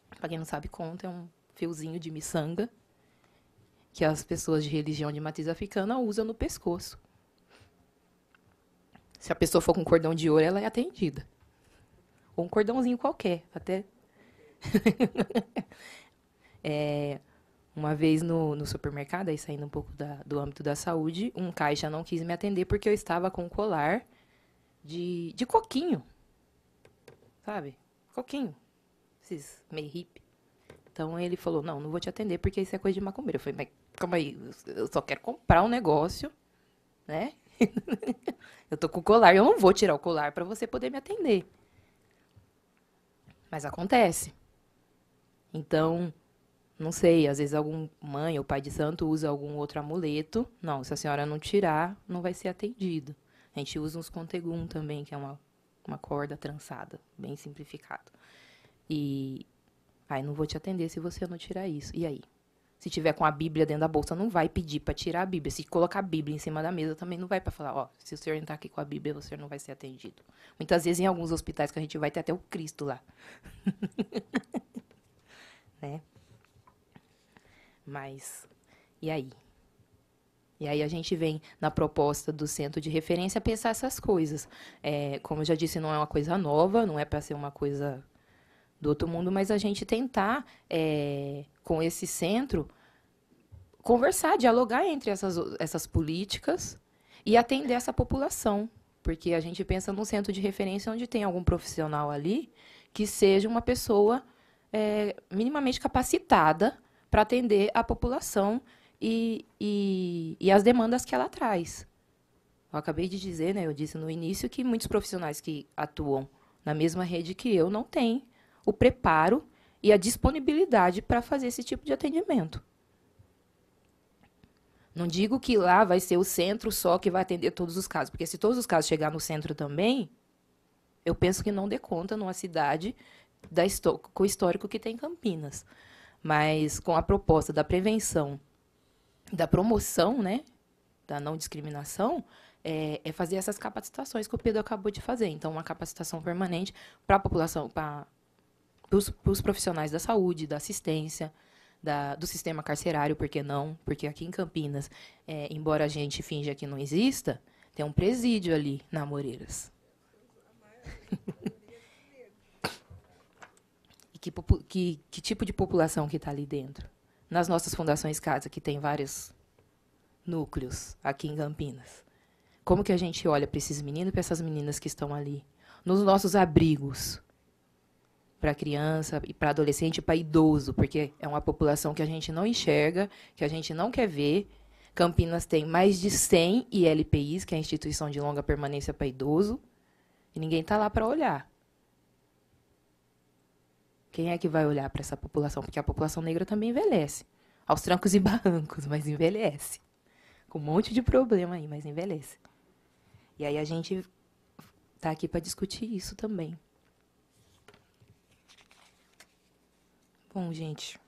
Para quem não sabe, conta é um fiozinho de miçanga que as pessoas de religião de matriz africana usam no pescoço. Se a pessoa for com cordão de ouro, ela é atendida. Ou um cordãozinho qualquer, até... Uma vez no supermercado, aí saindo um pouco do âmbito da saúde, um caixa não quis me atender porque eu estava com um colar de coquinho. Sabe? Coquinho. Esses meio hippie. Então, ele falou, não vou te atender porque isso é coisa de macumbeiro. Eu falei, mas calma aí, eu só quero comprar um negócio, né? Eu tô com o colar, eu não vou tirar o colar para você poder me atender. Mas acontece. Então, não sei, às vezes algum mãe ou pai de santo usa algum outro amuleto. Não, se a senhora não tirar, não vai ser atendido. A gente usa uns contegum também, que é uma corda trançada, bem simplificado. E aí não vou te atender se você não tirar isso. E aí? Se tiver com a Bíblia dentro da bolsa, não vai pedir para tirar a Bíblia. Se colocar a Bíblia em cima da mesa, também não vai para falar, ó, se o senhor entrar aqui com a Bíblia, o senhor não vai ser atendido. Muitas vezes, em alguns hospitais que a gente vai ter até o Cristo lá. Né? Mas, e aí? E aí a gente vem na proposta do centro de referência pensar essas coisas. Como eu já disse, não é uma coisa nova, não é para ser uma coisa do outro mundo, mas a gente tentar, com esse centro, conversar, dialogar entre essas políticas e atender essa população. Porque a gente pensa num centro de referência onde tem algum profissional ali que seja uma pessoa minimamente capacitada para atender a população e as demandas que ela traz. Eu acabei de dizer, né, eu disse no início, que muitos profissionais que atuam na mesma rede que eu não têm o preparo e a disponibilidade para fazer esse tipo de atendimento. Não digo que lá vai ser o centro só que vai atender todos os casos, porque se todos os casos chegar no centro também, eu penso que não dê conta numa cidade com o histórico que tem Campinas. Mas com a proposta da prevenção, da promoção, né, da não discriminação, é fazer essas capacitações que o Pedro acabou de fazer. Então, uma capacitação permanente para a população, para os profissionais da saúde, da assistência, do sistema carcerário, por que não? Porque aqui em Campinas, embora a gente finja que não exista, tem um presídio ali na Amoreiras. E que tipo de população que está ali dentro? Nas nossas fundações casa, que tem vários núcleos aqui em Campinas. Como que a gente olha para esses meninos e para essas meninas que estão ali? Nos nossos abrigos, para criança, e para adolescente e para idoso, porque é uma população que a gente não enxerga, que a gente não quer ver, Campinas tem mais de 100 ILPIs, que é a Instituição de Longa Permanência para Idoso, e ninguém está lá para olhar. Quem é que vai olhar para essa população? Porque a população negra também envelhece. Aos trancos e barrancos, mas envelhece. Com um monte de problema aí, mas envelhece. E aí a gente está aqui para discutir isso também. Bom, gente,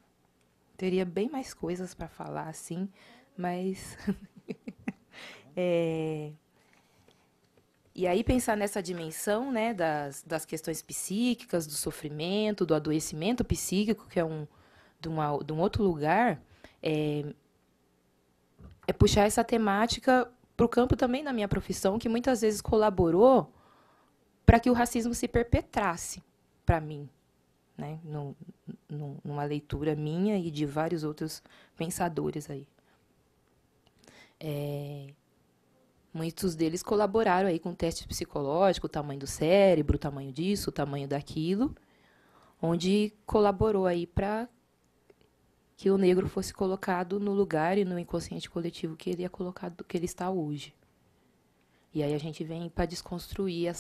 teria bem mais coisas para falar, assim, mas... E aí pensar nessa dimensão, né, das questões psíquicas, do sofrimento, do adoecimento psíquico, que é de um outro lugar, é puxar essa temática para o campo também da minha profissão, que muitas vezes colaborou para que o racismo se perpetrasse para mim, né, numa leitura minha e de vários outros pensadores aí. Muitos deles colaboraram aí com testes psicológicos, o tamanho do cérebro, o tamanho disso, o tamanho daquilo, onde colaborou aí para que o negro fosse colocado no lugar e no inconsciente coletivo que ele é colocado, que ele está hoje. E aí a gente vem para desconstruir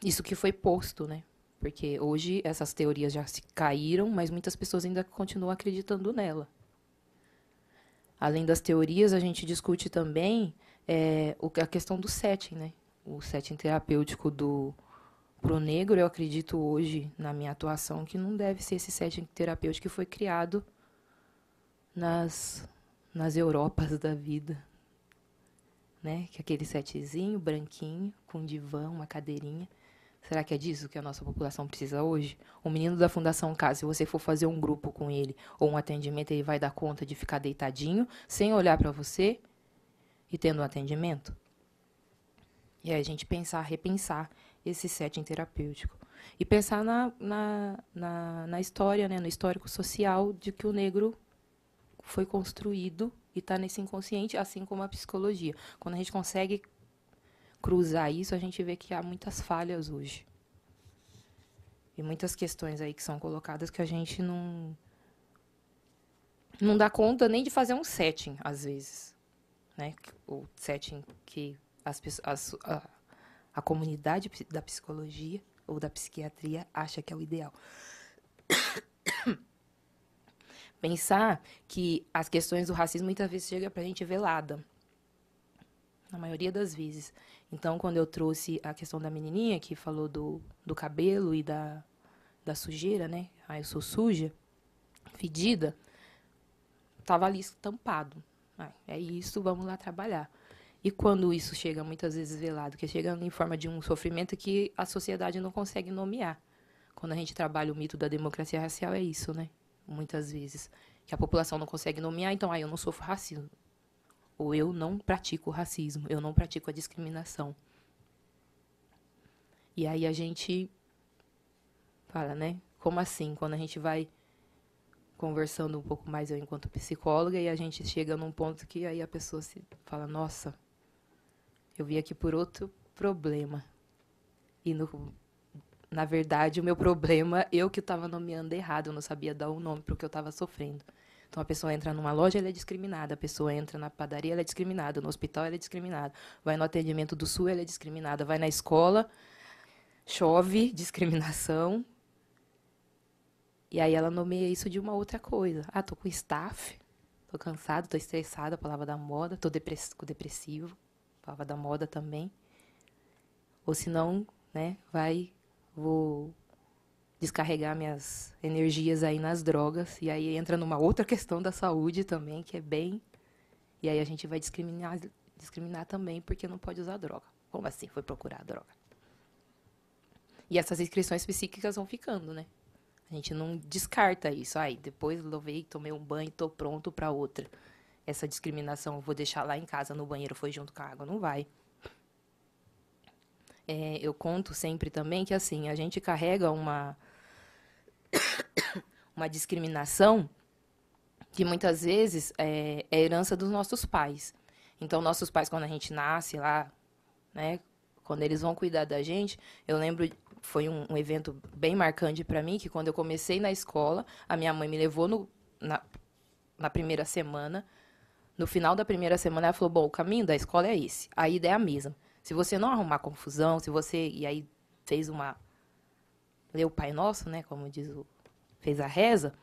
isso que foi posto, né? Porque hoje essas teorias já se caíram, mas muitas pessoas ainda continuam acreditando nela. Além das teorias, a gente discute também a questão do setting, né? O setting terapêutico para o negro, eu acredito hoje, na minha atuação, que não deve ser esse setting terapêutico que foi criado nas Europas da vida. Né? Que é aquele setzinho branquinho, com um divã, uma cadeirinha. Será que é disso que a nossa população precisa hoje? O menino da Fundação Casa, se você for fazer um grupo com ele ou um atendimento, ele vai dar conta de ficar deitadinho, sem olhar para você e tendo um atendimento? E aí a gente repensar esse setting terapêutico. E pensar na história, né, no histórico social de que o negro foi construído e está nesse inconsciente, assim como a psicologia. Quando a gente consegue cruzar isso, a gente vê que há muitas falhas hoje. E muitas questões aí que são colocadas que a gente não dá conta nem de fazer um setting, às vezes. Né? O setting que a comunidade da psicologia ou da psiquiatria acha que é o ideal. Pensar que as questões do racismo muitas vezes chegam para a gente velada. Na maioria das vezes. Então, quando eu trouxe a questão da menininha, que falou do cabelo e da sujeira, né? Ah, eu sou suja, fedida. Estava ali estampado. Ah, é isso, vamos lá trabalhar. E quando isso chega muitas vezes velado, que chega em forma de um sofrimento que a sociedade não consegue nomear. Quando a gente trabalha o mito da democracia racial, é isso, né? Muitas vezes. Que a população não consegue nomear, então, eu não sofro racismo. Ou eu não pratico o racismo, eu não pratico a discriminação. E aí a gente fala, né? Como assim? Quando a gente vai conversando um pouco mais, eu enquanto psicóloga, e a gente chega num ponto que aí a pessoa se fala, nossa, eu vim aqui por outro problema. E, na verdade, o meu problema, eu que estava nomeando errado, eu não sabia dar o nome para o que eu estava sofrendo. Então, a pessoa entra numa loja, ela é discriminada. A pessoa entra na padaria, ela é discriminada. No hospital, ela é discriminada. Vai no atendimento do SUS, ela é discriminada. Vai na escola, chove, discriminação. E aí ela nomeia isso de uma outra coisa. Ah, tô com staff, tô cansada, tô estressada, palavra da moda. Tô depressivo, palavra da moda também. Ou senão, né, vou descarregar minhas energias aí nas drogas, e aí entra numa outra questão da saúde também, que é bem... E aí a gente vai discriminar também porque não pode usar droga. Como assim foi procurar droga? E essas inscrições psíquicas vão ficando, né? A gente não descarta isso. Aí depois lavei, tomei um banho, estou pronto para outra. Essa discriminação eu vou deixar lá em casa, no banheiro, foi junto com a água? Não vai. Eu conto sempre também que assim, a gente carrega uma discriminação que muitas vezes é herança dos nossos pais. Então, nossos pais, quando a gente nasce lá, né, quando eles vão cuidar da gente, eu lembro, foi um evento bem marcante para mim, que quando eu comecei na escola, a minha mãe me levou na primeira semana. No final da primeira semana, ela falou, bom, o caminho da escola é esse. A ida é a mesma. Se você não arrumar confusão, se você... E aí fez uma... Leu o Pai Nosso, né? Como diz o... Fez a reza.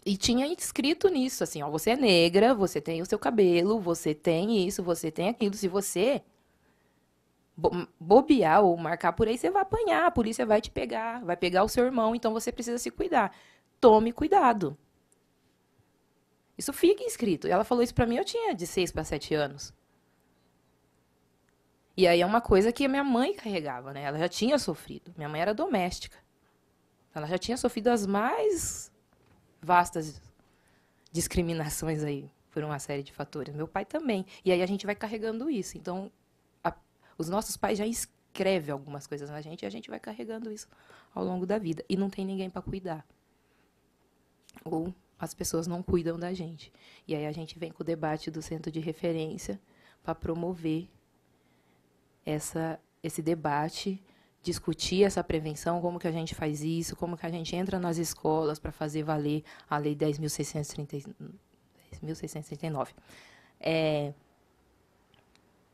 E tinha escrito nisso, assim, ó, você é negra, você tem o seu cabelo, você tem isso, você tem aquilo. Se você bobear ou marcar por aí, você vai apanhar, a polícia vai te pegar, vai pegar o seu irmão, então você precisa se cuidar. Tome cuidado. Isso fica escrito. Ela falou isso para mim, eu tinha de 6 para 7 anos. E aí é uma coisa que a minha mãe carregava, né? Ela já tinha sofrido. Minha mãe era doméstica. Ela já tinha sofrido as mais vastas discriminações aí, por uma série de fatores. Meu pai também. E aí a gente vai carregando isso. Então, os nossos pais já escrevem algumas coisas na gente e a gente vai carregando isso ao longo da vida. E não tem ninguém para cuidar. Ou as pessoas não cuidam da gente. E aí a gente vem com o debate do centro de referência para promover esse debate, discutir essa prevenção, como que a gente faz isso, como que a gente entra nas escolas para fazer valer a Lei 10.639.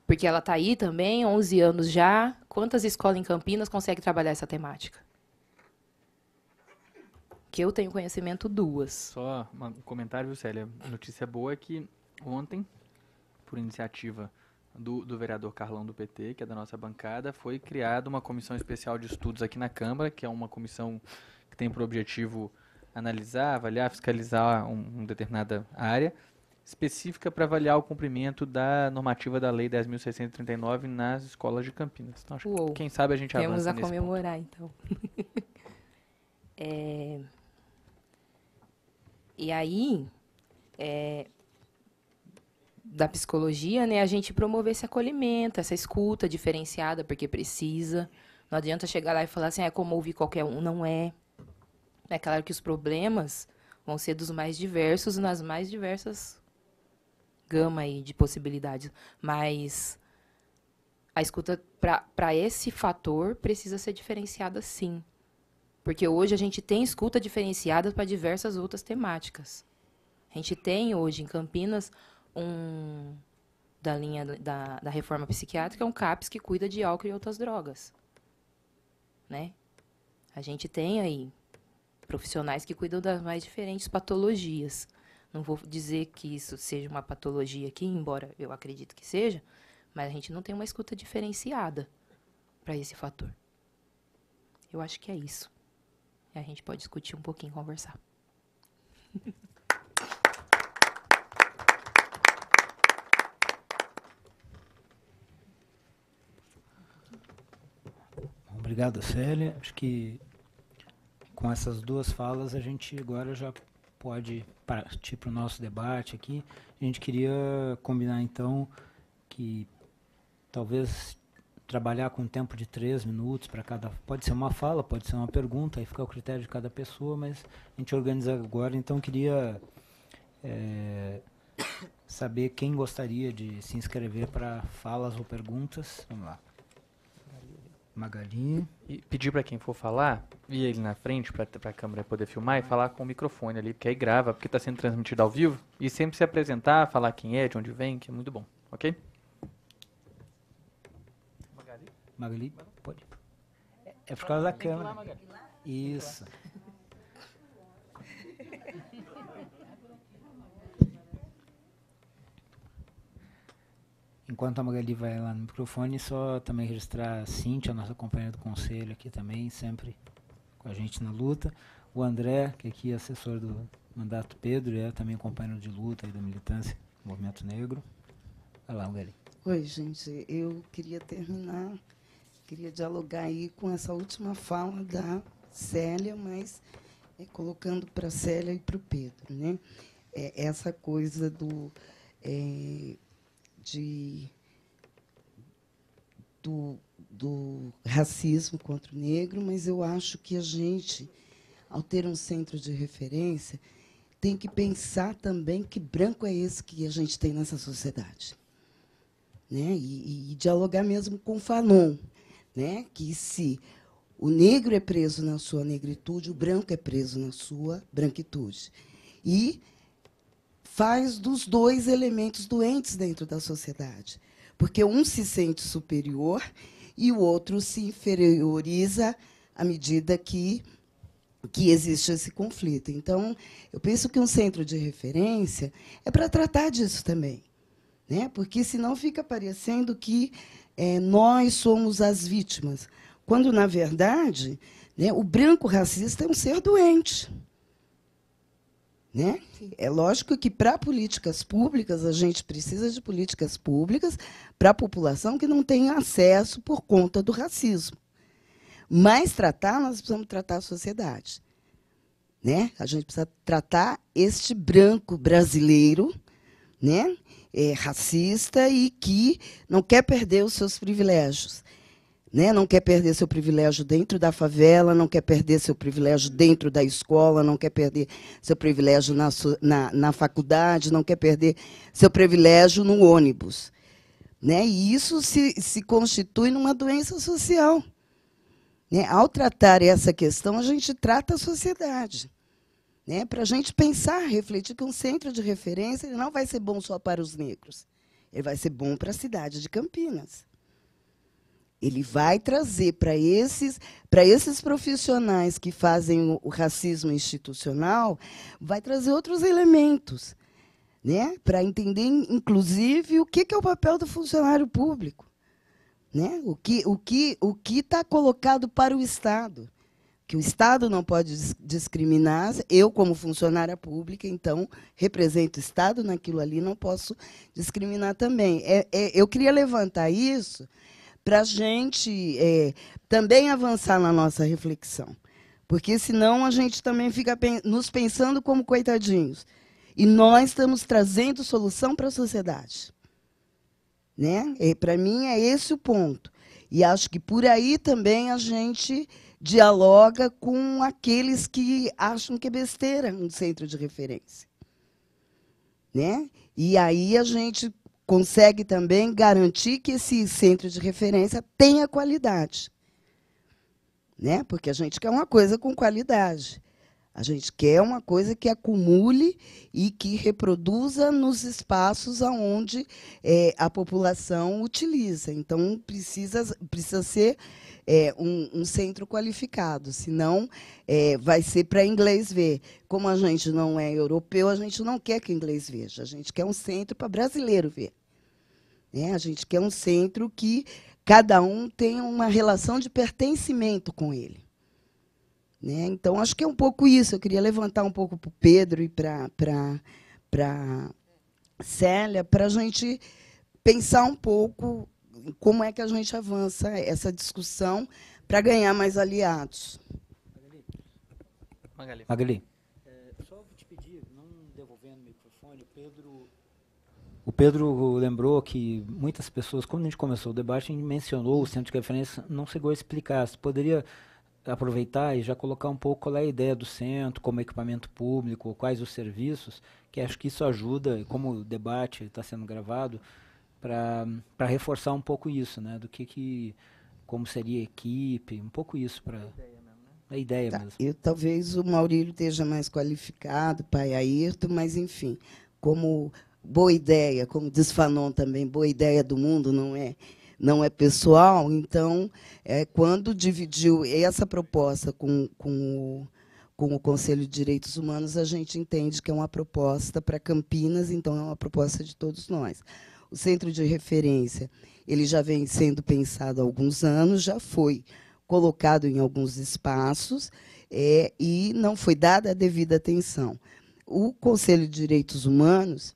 Porque ela está aí também, 11 anos já. Quantas escolas em Campinas conseguem trabalhar essa temática? Que eu tenho conhecimento 2. Só um comentário, viu, Célia? A notícia boa é que ontem, por iniciativa do vereador Carlão do PT, que é da nossa bancada, foi criada uma comissão especial de estudos aqui na Câmara, que é uma comissão que tem por objetivo analisar, avaliar, fiscalizar uma determinada área, específica para avaliar o cumprimento da normativa da Lei 10.639 nas escolas de Campinas. Então, acho que, quem sabe a gente avança nesse ponto. Temos a comemorar, então. E aí, da psicologia, né, a gente promover esse acolhimento, essa escuta diferenciada, porque precisa. Não adianta chegar lá e falar assim, é como ouvir qualquer um. Não é. É claro que os problemas vão ser dos mais diversos, nas mais diversas gama aí de possibilidades. Mas a escuta, para esse fator, precisa ser diferenciada, sim. Porque hoje a gente tem escuta diferenciada para diversas outras temáticas. A gente tem hoje em Campinas da linha da reforma psiquiátrica, um CAPS que cuida de álcool e outras drogas. Né? A gente tem aí profissionais que cuidam das mais diferentes patologias. Não vou dizer que isso seja uma patologia aqui, embora eu acredito que seja, mas a gente não tem uma escuta diferenciada para esse fator. Eu acho que é isso. E a gente pode discutir um pouquinho, conversar. Obrigado, Célia. Acho que com essas duas falas a gente agora já pode partir para o nosso debate aqui. A gente queria combinar, então, que talvez trabalhar com um tempo de 3 minutos para cada... Pode ser uma fala, pode ser uma pergunta, aí fica ao critério de cada pessoa, mas a gente organiza agora. Então, queria saber quem gostaria de se inscrever para falas ou perguntas. Vamos lá. Magali. E pedir para quem for falar, ir ele na frente para a câmera poder filmar e falar com o microfone ali, porque aí grava, porque está sendo transmitido ao vivo. E sempre se apresentar, falar quem é, de onde vem, que é muito bom, ok? Magali, pode. É por causa da câmera. Isso. Enquanto a Magali vai lá no microfone, só também registrar a Cíntia, nossa companheira do conselho aqui também, sempre com a gente na luta. O André, que aqui é assessor do Mandato Pedro, é também companheiro de luta e da militância do Movimento Negro. Vai lá, Magali. Oi, gente. Eu queria dialogar aí com essa última fala da Célia, mas colocando para a Célia e para o Pedro, né? Essa coisa do racismo contra o negro, mas eu acho que a gente, ao ter um centro de referência, tem que pensar também que branco é esse que a gente tem nessa sociedade. Né? E dialogar mesmo com o Fanon, né? Que se o negro é preso na sua negritude, o branco é preso na sua branquitude. e faz dos dois elementos doentes dentro da sociedade. Porque um se sente superior e o outro se inferioriza à medida que existe esse conflito. Então, eu penso que um centro de referência é para tratar disso também, né? Porque senão fica parecendo que nós somos as vítimas, quando, na verdade, né, o branco racista é um ser doente. Né? É lógico que, para políticas públicas, a gente precisa de políticas públicas para a população que não tem acesso por conta do racismo. Mas nós precisamos tratar a sociedade. Né? A gente precisa tratar este branco brasileiro, né? Racista e que não quer perder os seus privilégios. Né? Não quer perder seu privilégio dentro da favela, não quer perder seu privilégio dentro da escola, não quer perder seu privilégio na faculdade, não quer perder seu privilégio no ônibus. Né? E isso se constitui numa doença social. Né? Ao tratar essa questão, a gente trata a sociedade. Né? Para a gente pensar, refletir que um centro de referência ele não vai ser bom só para os negros, ele vai ser bom para a cidade de Campinas. Ele vai trazer para esses profissionais que fazem o racismo institucional, vai trazer outros elementos, né? Para entender, inclusive, o que é o papel do funcionário público. Né? O que está colocado para o Estado. Que o Estado não pode discriminar. Eu, como funcionária pública, então, represento o Estado naquilo ali, não posso discriminar também. Eu queria levantar isso para a gente também avançar na nossa reflexão. Porque, senão, a gente também fica nos pensando como coitadinhos. E nós estamos trazendo solução para a sociedade. Né? Para mim, é esse o ponto. E acho que, por aí, também a gente dialoga com aqueles que acham que é besteira um centro de referência. Né? E aí a gente consegue também garantir que esse centro de referência tenha qualidade. Né? Porque a gente quer uma coisa com qualidade. A gente quer uma coisa que acumule e que reproduza nos espaços onde a população utiliza. Então, precisa ser um centro qualificado, senão vai ser para inglês ver. Como a gente não é europeu, a gente não quer que inglês veja. A gente quer um centro para brasileiro ver. Né? A gente quer um centro que cada um tenha uma relação de pertencimento com ele. Né? Então, acho que é um pouco isso. Eu queria levantar um pouco para o Pedro e para a Célia, para a gente pensar um pouco como é que a gente avança essa discussão para ganhar mais aliados. Magali. Só vou te pedir, não devolvendo o microfone, o Pedro lembrou que muitas pessoas, quando a gente começou o debate, a gente mencionou o centro de referência, não chegou a explicar. Você poderia aproveitar e já colocar um pouco qual é a ideia do centro, como equipamento público, quais os serviços, que acho que isso ajuda, como o debate está sendo gravado, para reforçar um pouco isso, né, do como seria a equipe, um pouco isso para a ideia mesmo. Talvez o Maurílio esteja mais qualificado, pai Ayrton, mas, enfim, como boa ideia, como diz Fanon também, boa ideia do mundo não é pessoal. Então, quando dividiu essa proposta com o Conselho de Direitos Humanos, a gente entende que é uma proposta para Campinas, então é uma proposta de todos nós. O centro de referência ele já vem sendo pensado há alguns anos, já foi colocado em alguns espaços e não foi dada a devida atenção. O Conselho de Direitos Humanos,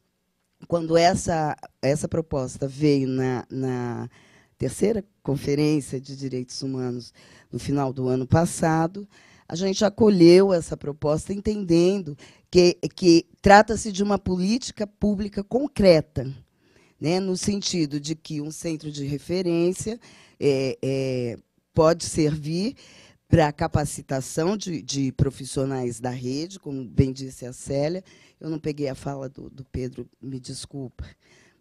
quando essa proposta veio na terceira Conferência de Direitos Humanos, no final do ano passado, a gente acolheu essa proposta, entendendo que trata-se de uma política pública concreta, né, no sentido de que um centro de referência pode servir para a capacitação de profissionais da rede, como bem disse a Célia. Eu não peguei a fala do Pedro, me desculpa,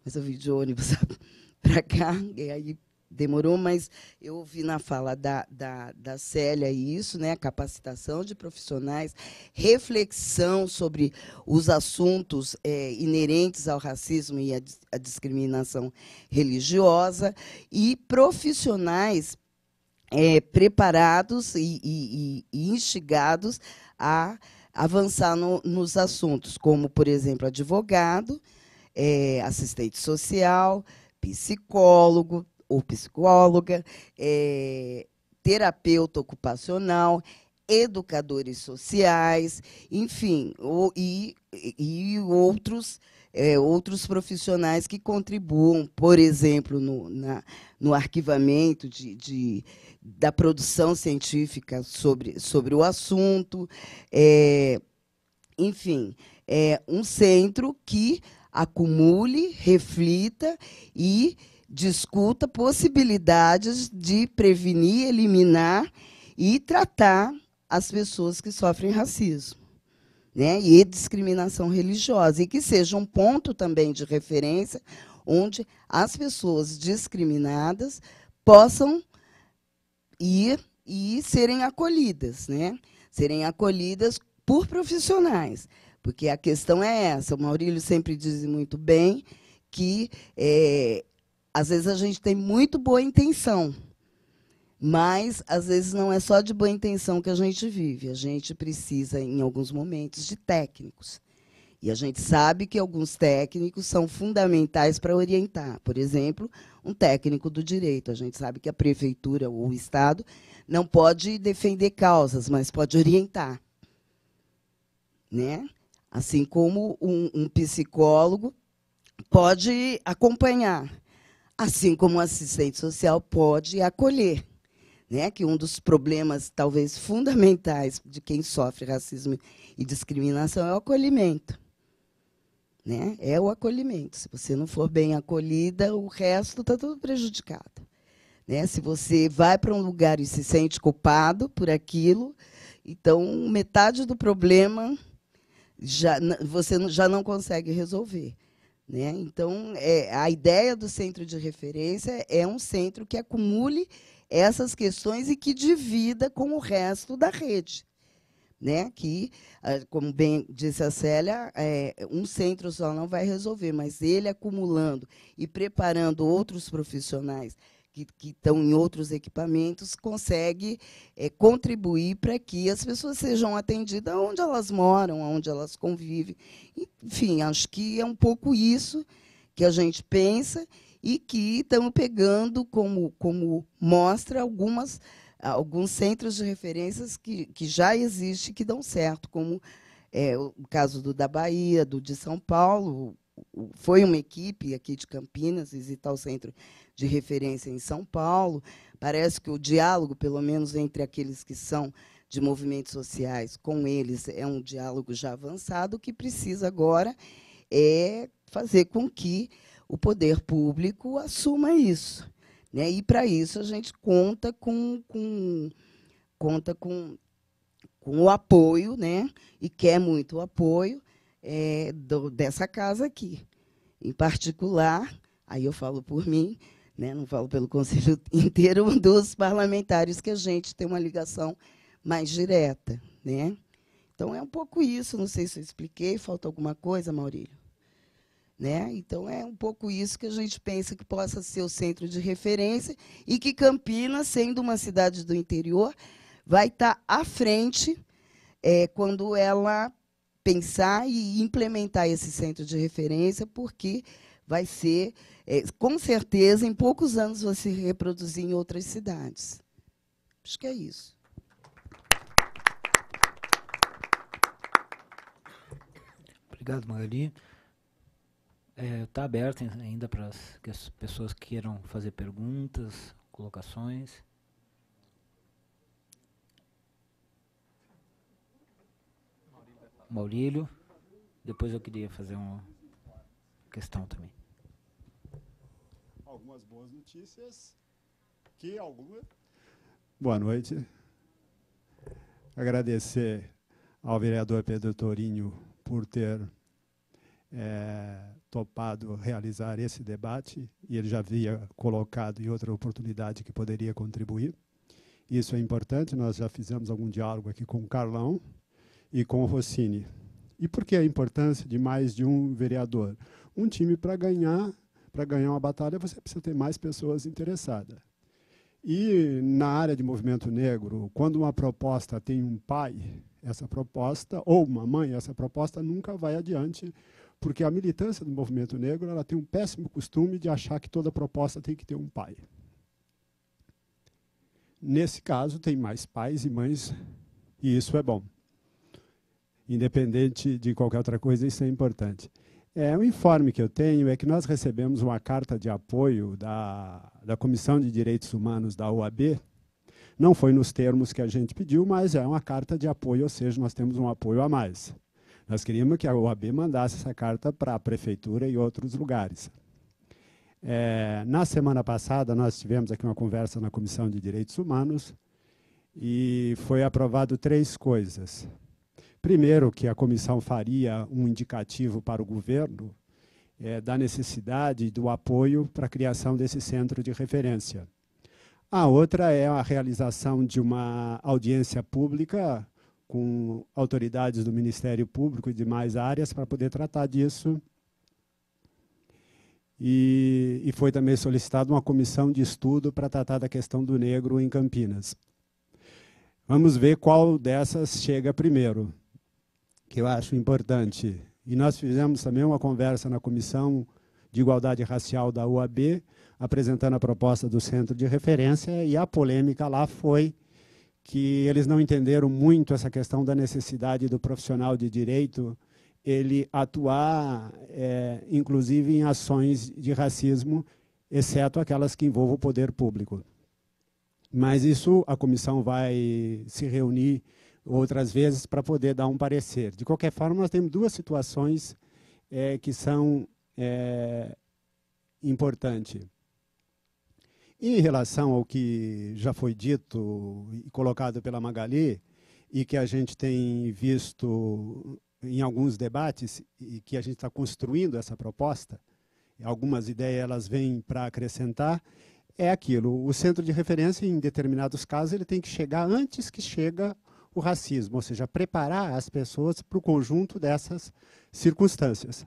mas eu vim de ônibus para cá, e aí demorou, mas eu ouvi na fala da Célia isso, né? Capacitação de profissionais, reflexão sobre os assuntos inerentes ao racismo e à discriminação religiosa, e profissionais preparados e instigados a avançar nos assuntos, como, por exemplo, advogado, assistente social, psicólogo ou psicóloga, terapeuta ocupacional, educadores sociais, enfim, e outros profissionais que contribuam, por exemplo, no arquivamento da produção científica sobre o assunto. Enfim, é um centro que acumule, reflita e discuta possibilidades de prevenir, eliminar e tratar as pessoas que sofrem racismo, né, e discriminação religiosa, e que seja um ponto também de referência onde as pessoas discriminadas possam ir e serem acolhidas, né, serem acolhidas por profissionais, porque a questão é essa. O Maurílio sempre diz muito bem que, às vezes, a gente tem muito boa intenção, mas, às vezes, não é só de boa intenção que a gente vive. A gente precisa, em alguns momentos, de técnicos. E a gente sabe que alguns técnicos são fundamentais para orientar. Por exemplo, um técnico do direito. A gente sabe que a prefeitura ou o Estado não pode defender causas, mas pode orientar, né? Assim como um psicólogo pode acompanhar, assim como um assistente social pode acolher, né? Que um dos problemas, talvez, fundamentais de quem sofre racismo e discriminação é o acolhimento, né? É o acolhimento. Se você não for bem acolhida, o resto está tudo prejudicado, né? Se você vai para um lugar e se sente culpado por aquilo, então metade do problema você já não consegue resolver, né? Então, a ideia do centro de referência é um centro que acumule essas questões e que divida com o resto da rede, né? Que, como bem disse a Célia, um centro só não vai resolver, mas ele acumulando e preparando outros profissionais que estão em outros equipamentos, consegue contribuir para que as pessoas sejam atendidas onde elas moram, onde elas convivem. Enfim, acho que é um pouco isso que a gente pensa e que estamos pegando como mostra alguns centros de referências que já existem, que dão certo, como o caso da Bahia, de São Paulo. Foi uma equipe aqui de Campinas visitar o centro de referência em São Paulo. Parece que o diálogo, pelo menos entre aqueles que são de movimentos sociais com eles, é um diálogo já avançado, que precisa agora fazer com que o poder público assuma isso, né? E, para isso, a gente conta com o apoio, né? E quer muito o apoio dessa casa aqui. Em particular, aí eu falo por mim, né? Não falo pelo Conselho inteiro, dos parlamentares, que a gente tem uma ligação mais direta, né? Então, é um pouco isso. Não sei se eu expliquei. Falta alguma coisa, Maurílio? Né? Então, é um pouco isso que a gente pensa que possa ser o centro de referência e que Campinas, sendo uma cidade do interior, vai estar à frente quando ela pensar e implementar esse centro de referência, porque vai ser, com certeza, em poucos anos, vai se reproduzir em outras cidades. Acho que é isso. Obrigado, Magali. Está aberto ainda para que as pessoas queiram fazer perguntas, colocações. Maurílio. Depois eu queria fazer uma questão também. Algumas boas notícias. Boa noite. Agradecer ao vereador Pedro Torinho por ter topado realizar esse debate, e ele já havia colocado em outra oportunidade que poderia contribuir. Isso é importante, nós já fizemos algum diálogo aqui com o Carlão e com o Rossini. E por que a importância de mais de um vereador? Um time, para ganhar uma batalha, você precisa ter mais pessoas interessadas. E na área de movimento negro, quando uma proposta tem um pai, essa proposta, ou uma mãe, essa proposta nunca vai adiante, porque a militância do movimento negro ela tem um péssimo costume de achar que toda proposta tem que ter um pai. Nesse caso, tem mais pais e mães, e isso é bom. Independente de qualquer outra coisa, isso é importante. O informe que eu tenho é que nós recebemos uma carta de apoio da Comissão de Direitos Humanos da OAB. Não foi nos termos que a gente pediu, mas é uma carta de apoio, ou seja, nós temos um apoio a mais. Nós queríamos que a OAB mandasse essa carta para a Prefeitura e outros lugares. Na semana passada, nós tivemos aqui uma conversa na Comissão de Direitos Humanos e foi aprovado 3 coisas. Primeiro, que a comissão faria um indicativo para o governo da necessidade do apoio para a criação desse centro de referência. A outra é a realização de uma audiência pública com autoridades do Ministério Público e demais áreas para poder tratar disso. E foi também solicitada uma comissão de estudo para tratar da questão do negro em Campinas. Vamos ver qual dessas chega primeiro, que eu acho importante. E nós fizemos também uma conversa na Comissão de Igualdade Racial da UAB, apresentando a proposta do centro de referência, e a polêmica lá foi que eles não entenderam muito essa questão da necessidade do profissional de direito ele atuar, inclusive, em ações de racismo, exceto aquelas que envolvam o poder público. Mas isso a comissão vai se reunir outras vezes para poder dar um parecer. De qualquer forma, nós temos 2 situações que são importantes. Em relação ao que já foi dito e colocado pela Magali, e que a gente tem visto em alguns debates, e que a gente está construindo essa proposta, algumas ideias elas vêm para acrescentar, é aquilo, o centro de referência, em determinados casos, ele tem que chegar antes que chega o racismo, ou seja, preparar as pessoas para o conjunto dessas circunstâncias.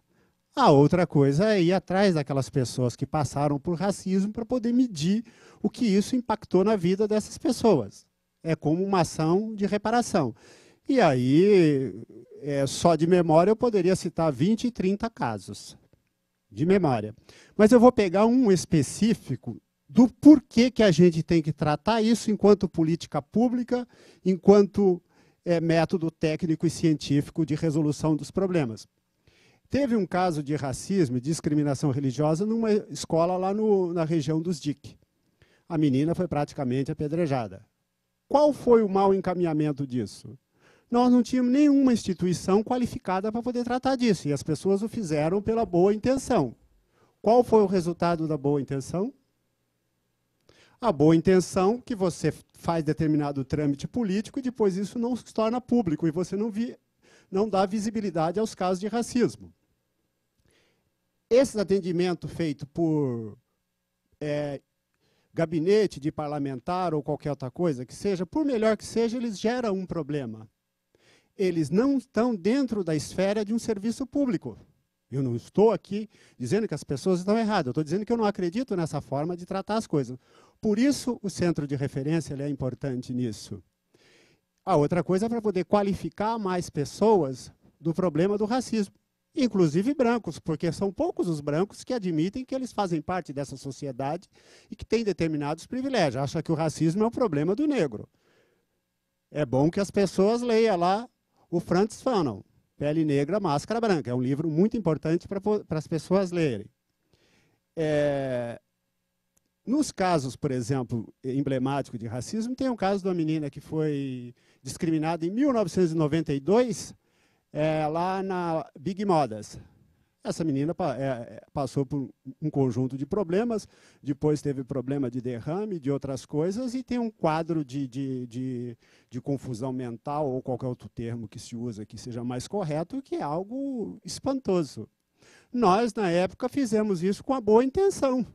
A outra coisa é ir atrás daquelas pessoas que passaram por racismo para poder medir o que isso impactou na vida dessas pessoas. É como uma ação de reparação. E aí, só de memória, eu poderia citar 20 e 30 casos de memória. Mas eu vou pegar um específico do porquê que a gente tem que tratar isso enquanto política pública, enquanto método técnico e científico de resolução dos problemas. Teve um caso de racismo e discriminação religiosa numa escola lá na região dos DIC. A menina foi praticamente apedrejada. Qual foi o mau encaminhamento disso? Nós não tínhamos nenhuma instituição qualificada para poder tratar disso, e as pessoas o fizeram pela boa intenção. Qual foi o resultado da boa intenção? A boa intenção que você faz determinado trâmite político e depois isso não se torna público, e você não dá visibilidade aos casos de racismo. Esse atendimento feito por gabinete de parlamentar ou qualquer outra coisa que seja, por melhor que seja, eles geram um problema. Eles não estão dentro da esfera de um serviço público. Eu não estou aqui dizendo que as pessoas estão erradas, eu estou dizendo que eu não acredito nessa forma de tratar as coisas. Por isso, o centro de referência ele é importante nisso. A outra coisa é para poder qualificar mais pessoas do problema do racismo, inclusive brancos, porque são poucos os brancos que admitem que eles fazem parte dessa sociedade e que têm determinados privilégios. Acham que o racismo é um problema do negro. É bom que as pessoas leiam lá o Frantz Fanon, Pele Negra, Máscara Branca. É um livro muito importante para as pessoas lerem. Nos casos, por exemplo, emblemáticos de racismo, tem um caso de uma menina que foi discriminada em 1992, lá na Big Modas. Essa menina passou por um conjunto de problemas, depois teve problema de derrame, de outras coisas, e tem um quadro de confusão mental, ou qualquer outro termo que se usa que seja mais correto, que é algo espantoso. Nós, na época, fizemos isso com a boa intenção.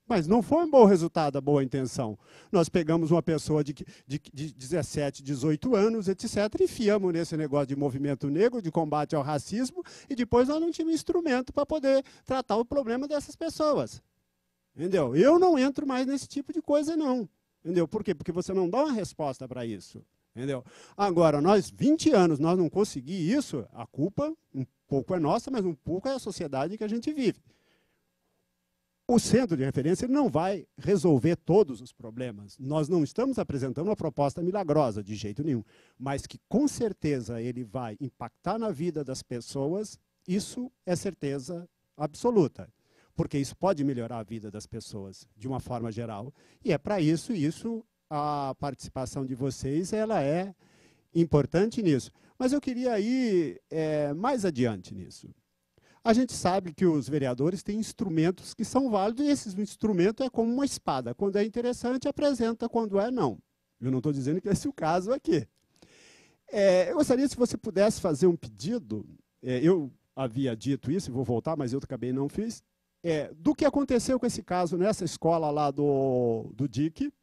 Mas não foi um bom resultado a boa intenção. Nós pegamos uma pessoa de 17, 18 anos, etc., e enfiamos nesse negócio de movimento negro, de combate ao racismo, e depois nós não tínhamos instrumento para poder tratar o problema dessas pessoas. Entendeu? Eu não entro mais nesse tipo de coisa, não. Entendeu? Por quê? Porque você não dá uma resposta para isso. Entendeu? Agora, nós, 20 anos, nós não conseguimos isso, a culpa um pouco é nossa, mas um pouco é a sociedade que a gente vive. O centro de referência ele não vai resolver todos os problemas. Nós não estamos apresentando uma proposta milagrosa, de jeito nenhum. Mas que, com certeza, ele vai impactar na vida das pessoas, isso é certeza absoluta. Porque isso pode melhorar a vida das pessoas, de uma forma geral. E é para isso, a participação de vocês ela é importante nisso. Mas eu queria ir mais adiante nisso. A gente sabe que os vereadores têm instrumentos que são válidos, e esse instrumento é como uma espada. Quando é interessante, apresenta, quando é, não. Eu não estou dizendo que esse é o caso aqui. Eu gostaria, se você pudesse fazer um pedido, eu havia dito isso, e vou voltar, mas eu acabei não fiz, do que aconteceu com esse caso nessa escola lá do DIC,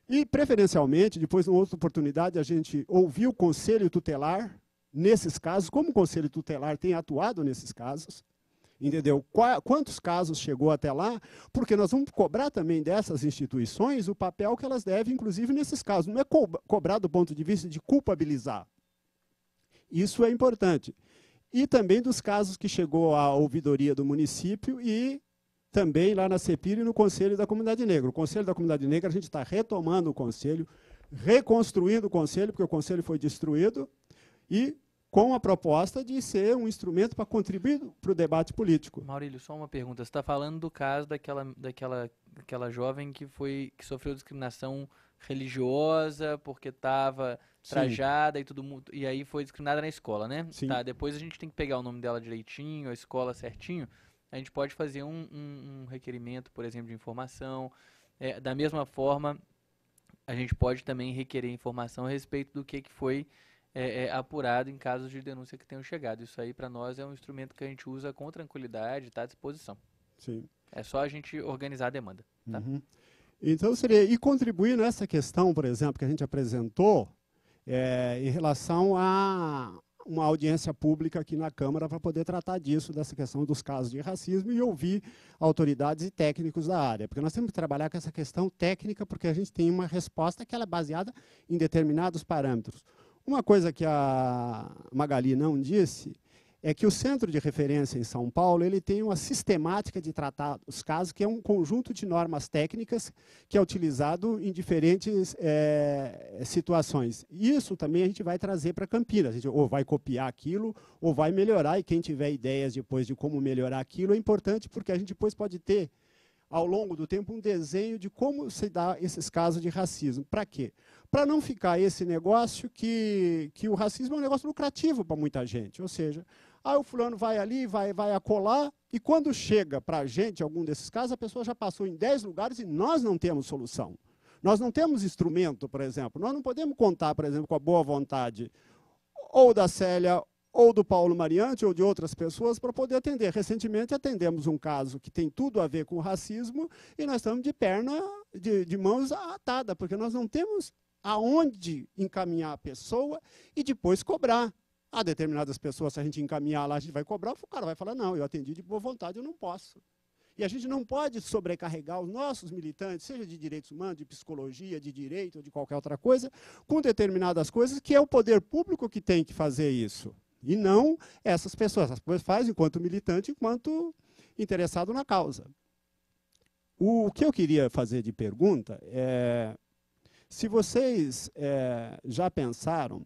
e, preferencialmente, depois, numa outra oportunidade, a gente ouviu o Conselho Tutelar, nesses casos, como o Conselho Tutelar tem atuado nesses casos, entendeu? Quantos casos chegou até lá, porque nós vamos cobrar também dessas instituições o papel que elas devem, inclusive, nesses casos. Não é cobrar do ponto de vista de culpabilizar. Isso é importante. E também dos casos que chegou à ouvidoria do município e também lá na CEPIR e no Conselho da Comunidade Negra. O Conselho da Comunidade Negra, a gente está retomando o Conselho, reconstruindo o Conselho, porque o Conselho foi destruído, e com a proposta de ser um instrumento para contribuir para o debate político. Maurílio, só uma pergunta. Você está falando do caso daquela jovem que sofreu discriminação religiosa porque estava trajada e tudo, e aí foi discriminada na escola, né? Sim. Tá, depois a gente tem que pegar o nome dela direitinho, a escola certinho. A gente pode fazer um requerimento, por exemplo, de informação. Da mesma forma, a gente pode também requerer informação a respeito do que foi apurado em casos de denúncia que tenham chegado. Isso aí, para nós, é um instrumento que a gente usa com tranquilidade, está à disposição. Sim. É só a gente organizar a demanda. Tá? Uhum. Então, seria... E contribuir nessa questão, por exemplo, que a gente apresentou, em relação a uma audiência pública aqui na Câmara para poder tratar disso, dessa questão dos casos de racismo, e ouvir autoridades e técnicos da área. Porque nós temos que trabalhar com essa questão técnica, porque a gente tem uma resposta que ela é baseada em determinados parâmetros. Uma coisa que a Magali não disse é que o Centro de Referência em São Paulo ele tem uma sistemática de tratar os casos, que é um conjunto de normas técnicas que é utilizado em diferentes situações. Isso também a gente vai trazer para Campinas. A gente ou vai copiar aquilo, ou vai melhorar, e quem tiver ideias depois de como melhorar aquilo é importante, porque a gente depois pode ter, ao longo do tempo, um desenho de como se dá esses casos de racismo. Para quê? Para não ficar esse negócio que o racismo é um negócio lucrativo para muita gente. Ou seja, o fulano vai ali, vai acolá, e quando chega para a gente, algum desses casos, a pessoa já passou em 10 lugares e nós não temos solução. Nós não temos instrumento, por exemplo. Nós não podemos contar, por exemplo, com a boa vontade ou da Célia, ou do Paulo Mariante, ou de outras pessoas, para poder atender. Recentemente, atendemos um caso que tem tudo a ver com o racismo, e nós estamos de mãos atadas, porque nós não temos aonde encaminhar a pessoa e depois cobrar. A determinadas pessoas, se a gente encaminhar lá, a gente vai cobrar, o cara vai falar, não, eu atendi de boa vontade, eu não posso. E a gente não pode sobrecarregar os nossos militantes, seja de direitos humanos, de psicologia, de direito, ou de qualquer outra coisa, com determinadas coisas, que é o poder público que tem que fazer isso. E não essas pessoas. As pessoas fazem enquanto militante, enquanto interessado na causa. O que eu queria fazer de pergunta é se vocês já pensaram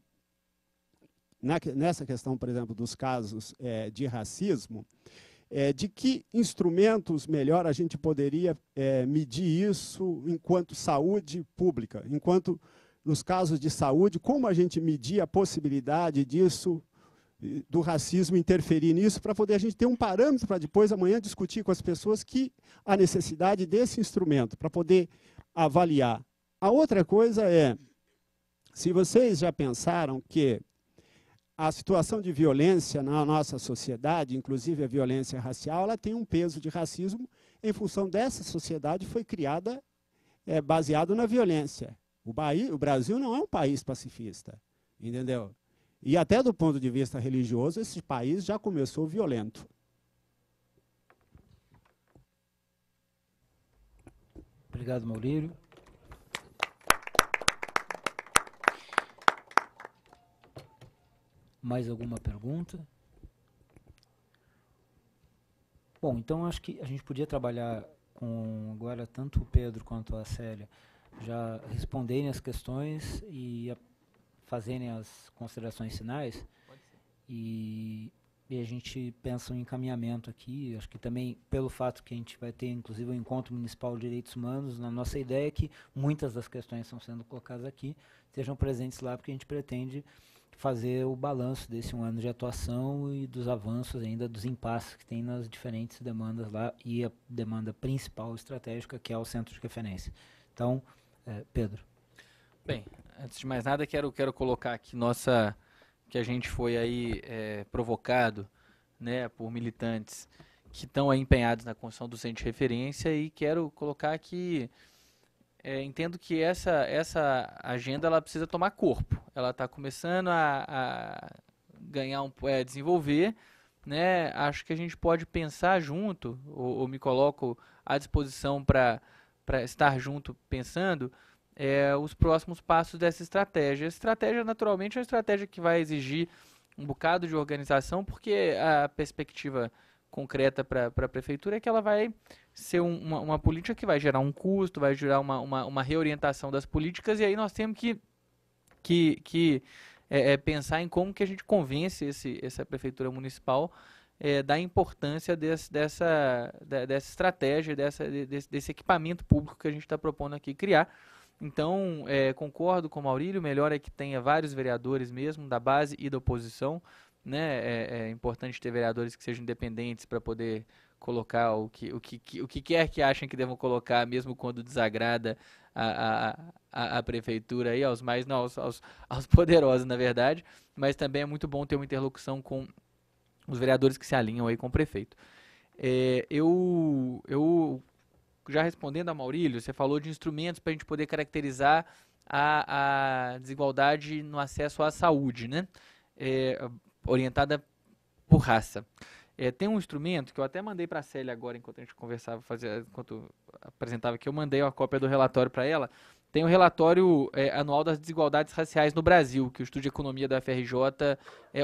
nessa questão, por exemplo, dos casos de racismo, de que instrumentos melhor a gente poderia medir isso enquanto saúde pública, enquanto nos casos de saúde, como a gente medir a possibilidade disso, do racismo interferir nisso, para poder a gente ter um parâmetro para depois, amanhã, discutir com as pessoas que a necessidade desse instrumento, para poder avaliar. A outra coisa é, se vocês já pensaram que a situação de violência na nossa sociedade, inclusive a violência racial, ela tem um peso de racismo em função dessa sociedade que foi criada baseado na violência. O Brasil não é um país pacifista, entendeu? E até do ponto de vista religioso, esse país já começou violento. Obrigado, Maurílio. Mais alguma pergunta? Bom, então acho que a gente podia trabalhar com agora tanto o Pedro quanto a Célia já responderem as questões e fazerem as considerações finais. E a gente pensa um encaminhamento aqui. Acho que também pelo fato que a gente vai ter inclusive o Encontro Municipal de Direitos Humanos, na nossa ideia é que muitas das questões que estão sendo colocadas aqui estejam presentes lá, porque a gente pretende fazer o balanço desse um ano de atuação e dos avanços ainda, dos impasses que tem nas diferentes demandas lá e a demanda principal estratégica, que é o centro de referência. Então, Pedro. Bem, antes de mais nada, quero colocar aqui que a gente foi aí provocado, né, por militantes que estão aí empenhados na construção do centro de referência, e quero colocar que entendo que essa agenda ela precisa tomar corpo. Ela está começando a ganhar desenvolver, né? Acho que a gente pode pensar junto, ou me coloco à disposição para estar junto pensando os próximos passos dessa estratégia. Essa estratégia, naturalmente, é uma estratégia que vai exigir um bocado de organização, porque a perspectiva concreta para a prefeitura é que ela vai ser uma política que vai gerar um custo, vai gerar uma reorientação das políticas, e aí nós temos que pensar em como que a gente convence essa prefeitura municipal da importância dessa estratégia, desse equipamento público que a gente está propondo aqui criar. Então, concordo com o Maurílio, o melhor é que tenha vários vereadores mesmo, da base e da oposição, né? É importante ter vereadores que sejam independentes para poder colocar o que quer que achem que devam colocar, mesmo quando desagrada a prefeitura, aí, aos poderosos, na verdade, mas também é muito bom ter uma interlocução com os vereadores que se alinham aí com o prefeito. Eu já respondendo a Maurílio, você falou de instrumentos para a gente poder caracterizar a desigualdade no acesso à saúde, né? Orientada por raça. Tem um instrumento que eu até mandei para a Célia agora, enquanto a gente conversava, enquanto apresentava aqui, eu mandei uma cópia do relatório para ela. Tem o relatório anual das desigualdades raciais no Brasil, que o Estudo de Economia da FRJ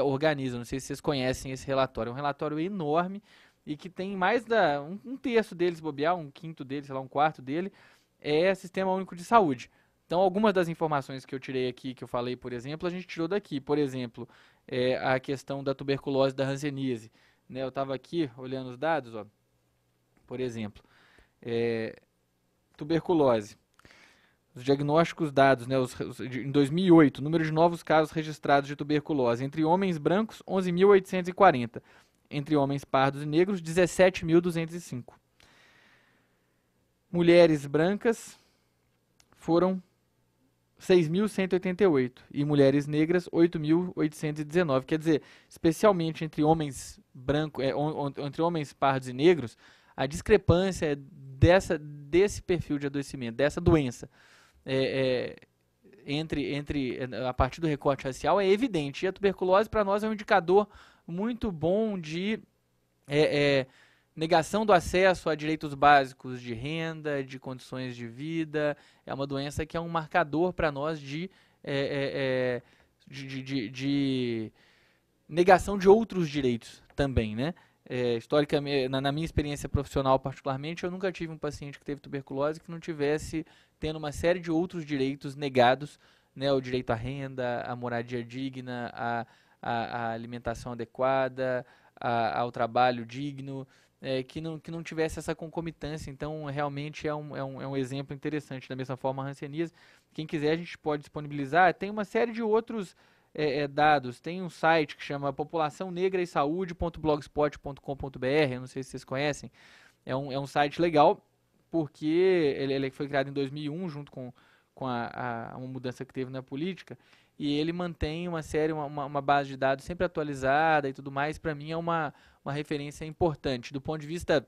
organiza. Não sei se vocês conhecem esse relatório. É um relatório enorme e que tem mais um terço deles, bobear, um quinto dele, sei lá, um quarto dele, é Sistema Único de Saúde. Então, algumas das informações que eu tirei aqui, que eu falei, por exemplo, a gente tirou daqui. Por exemplo, a questão da tuberculose, da hanseníase. Né, eu estava aqui olhando os dados, ó. Por exemplo, tuberculose. Os diagnósticos dados, né, em 2008, número de novos casos registrados de tuberculose. Entre homens brancos, 11.840. Entre homens pardos e negros, 17.205. Mulheres brancas foram 6.188 e mulheres negras 8.819. Quer dizer, especialmente entre homens brancos, entre homens pardos e negros, a discrepância desse perfil de adoecimento, dessa doença, a partir do recorte racial é evidente. E a tuberculose para nós é um indicador muito bom de negação do acesso a direitos básicos de renda, de condições de vida. É uma doença que é um marcador para nós de negação de outros direitos também, né? Historicamente, na minha experiência profissional particularmente, eu nunca tive um paciente que teve tuberculose que não tivesse tendo uma série de outros direitos negados, né? O direito à renda, à moradia digna, à alimentação adequada, ao trabalho digno, que não tivesse essa concomitância. Então, realmente é um exemplo interessante. Da mesma forma, a hanseníase, quem quiser, a gente pode disponibilizar. Tem uma série de outros dados. Tem um site que chama populaçãonegraesaude.blogspot.com.br, eu não sei se vocês conhecem. É um site legal, porque ele foi criado em 2001, junto com uma mudança que teve na política, e ele mantém uma base de dados sempre atualizada e tudo mais. Para mim é uma referência importante. Do ponto de vista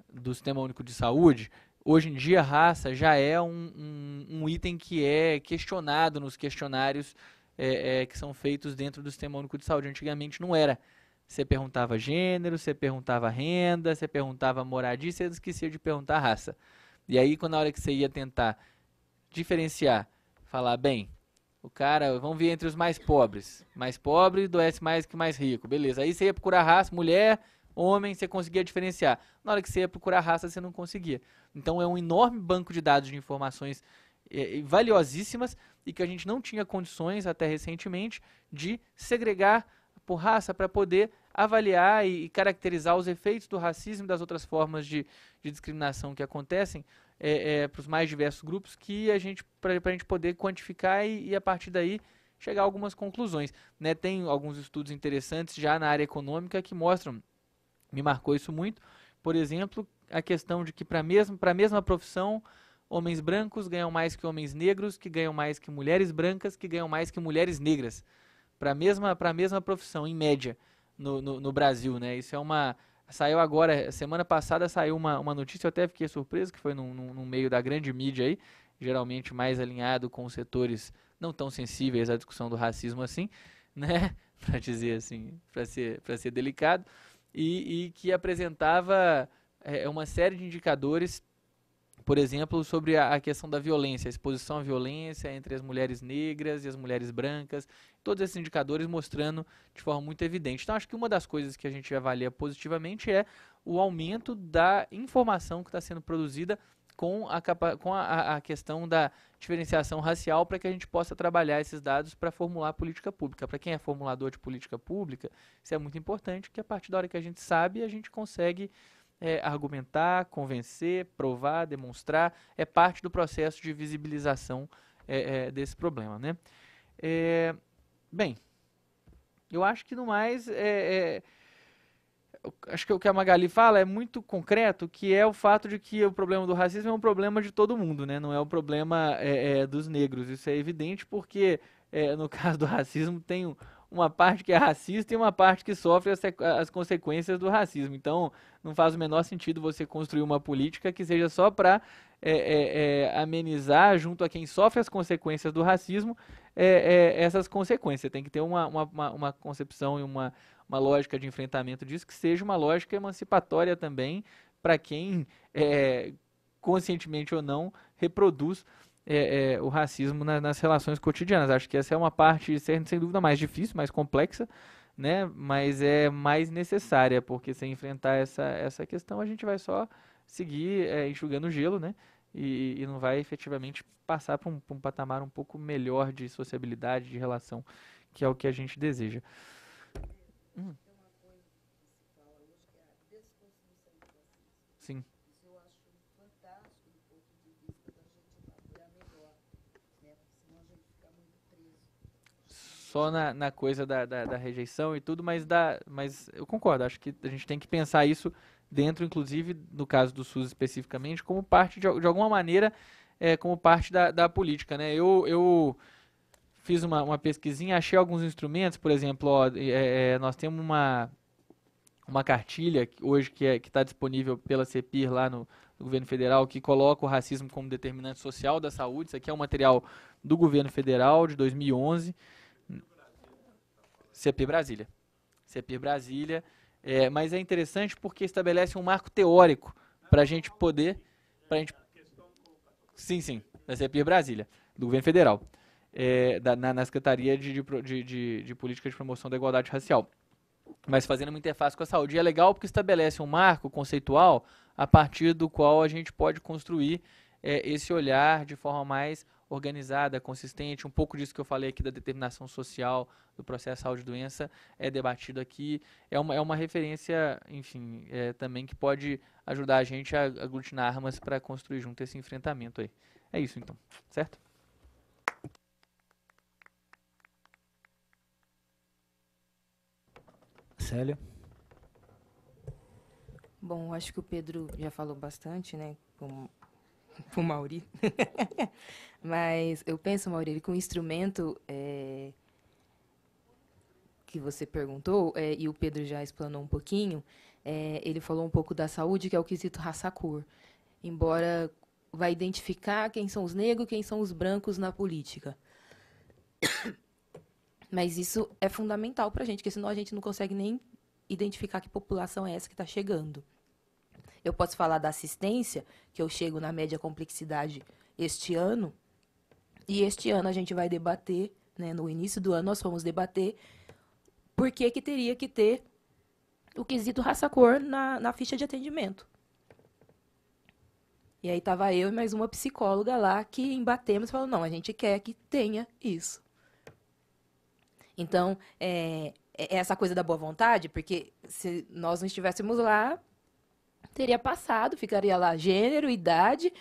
do Sistema Único de Saúde, hoje em dia a raça já é um item que é questionado nos questionários que são feitos dentro do Sistema Único de Saúde. Antigamente não era. Você perguntava gênero, você perguntava renda, você perguntava moradia, você esquecia de perguntar raça. E aí, na hora que você ia tentar diferenciar, falar, bem, o cara, vamos ver entre os mais pobres. Mais pobre adoece mais que mais rico. Beleza, aí você ia procurar raça, mulher, homem, você conseguia diferenciar. Na hora que você ia procurar raça, você não conseguia. Então é um enorme banco de dados de informações valiosíssimas e que a gente não tinha condições, até recentemente, de segregar por raça para poder avaliar e caracterizar os efeitos do racismo e das outras formas de discriminação que acontecem para os mais diversos grupos, que para a gente poder quantificar e a partir daí chegar a algumas conclusões. Né? Tem alguns estudos interessantes já na área econômica que mostram, me marcou isso muito, por exemplo, a questão de que para a mesma profissão, homens brancos ganham mais que homens negros, que ganham mais que mulheres brancas, que ganham mais que mulheres negras. Para a mesma profissão, em média, no Brasil. Né? Isso saiu agora, semana passada saiu uma notícia, eu até fiquei surpreso, que foi no meio da grande mídia aí, geralmente mais alinhado com os setores não tão sensíveis à discussão do racismo assim, né? Para dizer assim, para ser delicado, e que apresentava uma série de indicadores, por exemplo, sobre a questão da violência, a exposição à violência entre as mulheres negras e as mulheres brancas, todos esses indicadores mostrando de forma muito evidente. Então, acho que uma das coisas que a gente avalia positivamente é o aumento da informação que está sendo produzida com a questão da diferenciação racial, para que a gente possa trabalhar esses dados para formular política pública. Para quem é formulador de política pública, isso é muito importante, que a partir da hora que a gente sabe, a gente consegue argumentar, convencer, provar, demonstrar, é parte do processo de visibilização desse problema. Né? Bem, eu acho que no mais, acho que o que a Magali fala é muito concreto, que é o fato de que o problema do racismo é um problema de todo mundo, né? Não é um problema dos negros. Isso é evidente porque, no caso do racismo, tem uma parte que é racista e uma parte que sofre as consequências do racismo. Então, não faz o menor sentido você construir uma política que seja só para amenizar, junto a quem sofre as consequências do racismo, essas consequências. Tem que ter uma concepção e uma lógica de enfrentamento disso que seja uma lógica emancipatória também para quem, conscientemente ou não, reproduz o racismo nas relações cotidianas. Acho que essa é uma parte, sem dúvida, mais difícil, mais complexa, né? Mas é mais necessária, porque sem enfrentar essa questão a gente vai só seguir enxugando o gelo, né? E não vai efetivamente passar para um patamar um pouco melhor de sociabilidade, de relação, que é o que a gente deseja. Sim. Só na coisa da rejeição e tudo, mas eu concordo, acho que a gente tem que pensar isso dentro, inclusive, no caso do SUS especificamente, como parte, de alguma maneira, como parte da política. Né? Eu fiz uma pesquisinha, achei alguns instrumentos, por exemplo, nós temos uma cartilha hoje que está disponível pela CEPIR lá no governo federal, que coloca o racismo como determinante social da saúde. Isso aqui é um material do governo federal de 2011, CEPIR Brasília. CEPIR Brasília, mas é interessante porque estabelece um marco teórico para a gente poder... Sim, da CEPIR Brasília, do governo federal, na Secretaria de Política de Promoção da Igualdade Racial. Mas fazendo uma interface com a saúde. E é legal porque estabelece um marco conceitual a partir do qual a gente pode construir esse olhar de forma mais organizada, consistente. Um pouco disso que eu falei aqui da determinação social do processo saúde e doença é debatido aqui. É uma referência, enfim, também que pode ajudar a gente a aglutinar armas para construir junto esse enfrentamento aí. É isso então, certo? Célia? Bom, acho que o Pedro já falou bastante, né? Pro Mauri. Mas eu penso, Mauri, que o instrumento que você perguntou, e o Pedro já explanou um pouquinho, ele falou um pouco da saúde, que é o quesito raça-cor. Embora vai identificar quem são os negros, quem são os brancos na política. Mas isso é fundamental para a gente, porque senão a gente não consegue nem identificar que população é essa que está chegando. Eu posso falar da assistência, que eu chego na média complexidade este ano, e este ano a gente vai debater, né, no início do ano nós vamos debater por que teria que ter o quesito raça-cor na ficha de atendimento. E aí estava eu e mais uma psicóloga lá que embatemos e falou, não, a gente quer que tenha isso. Então, é essa coisa da boa vontade, porque se nós não estivéssemos lá, teria passado, ficaria lá gênero, idade,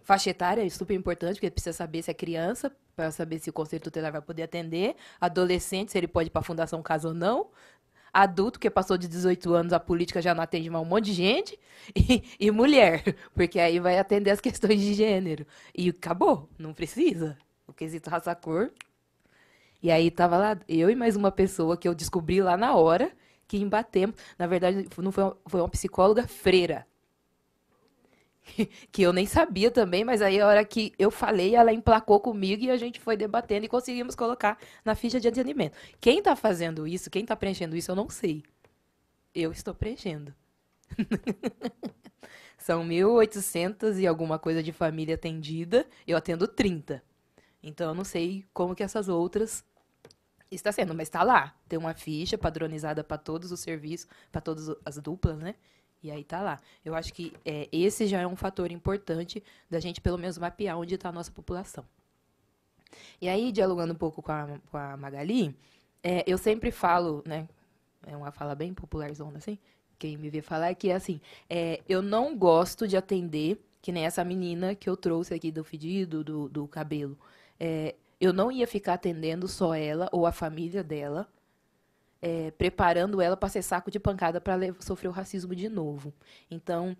faixa etária, é super importante, porque precisa saber se é criança, para saber se o conselho tutelar vai poder atender, adolescente, se ele pode ir para a Fundação Casa ou não, adulto, que passou de 18 anos, a política já não atende mais um monte de gente, e mulher, porque aí vai atender as questões de gênero. E acabou, não precisa. O quesito raça-cor. E aí estava lá eu e mais uma pessoa que eu descobri lá na hora, que embatemos. Na verdade, não foi uma psicóloga freira. Que eu nem sabia também, mas aí a hora que eu falei, ela emplacou comigo e a gente foi debatendo e conseguimos colocar na ficha de atendimento. Quem está fazendo isso, quem está preenchendo isso, eu não sei. Eu estou preenchendo. São 1.800 e alguma coisa de família atendida, eu atendo 30. Então, eu não sei como que essas outras está sendo, mas está lá. Tem uma ficha padronizada para todos os serviços, para todas as duplas, né? E aí tá lá. Eu acho que esse já é um fator importante da gente, pelo menos, mapear onde está a nossa população. E aí, dialogando um pouco com a Magali, eu sempre falo, né? É uma fala bem popularzona, assim. Quem me vê falar é que, assim, eu não gosto de atender, que nem essa menina que eu trouxe aqui do fedido, do cabelo. Eu não ia ficar atendendo só ela ou a família dela, preparando ela para ser saco de pancada para sofrer o racismo de novo. Então,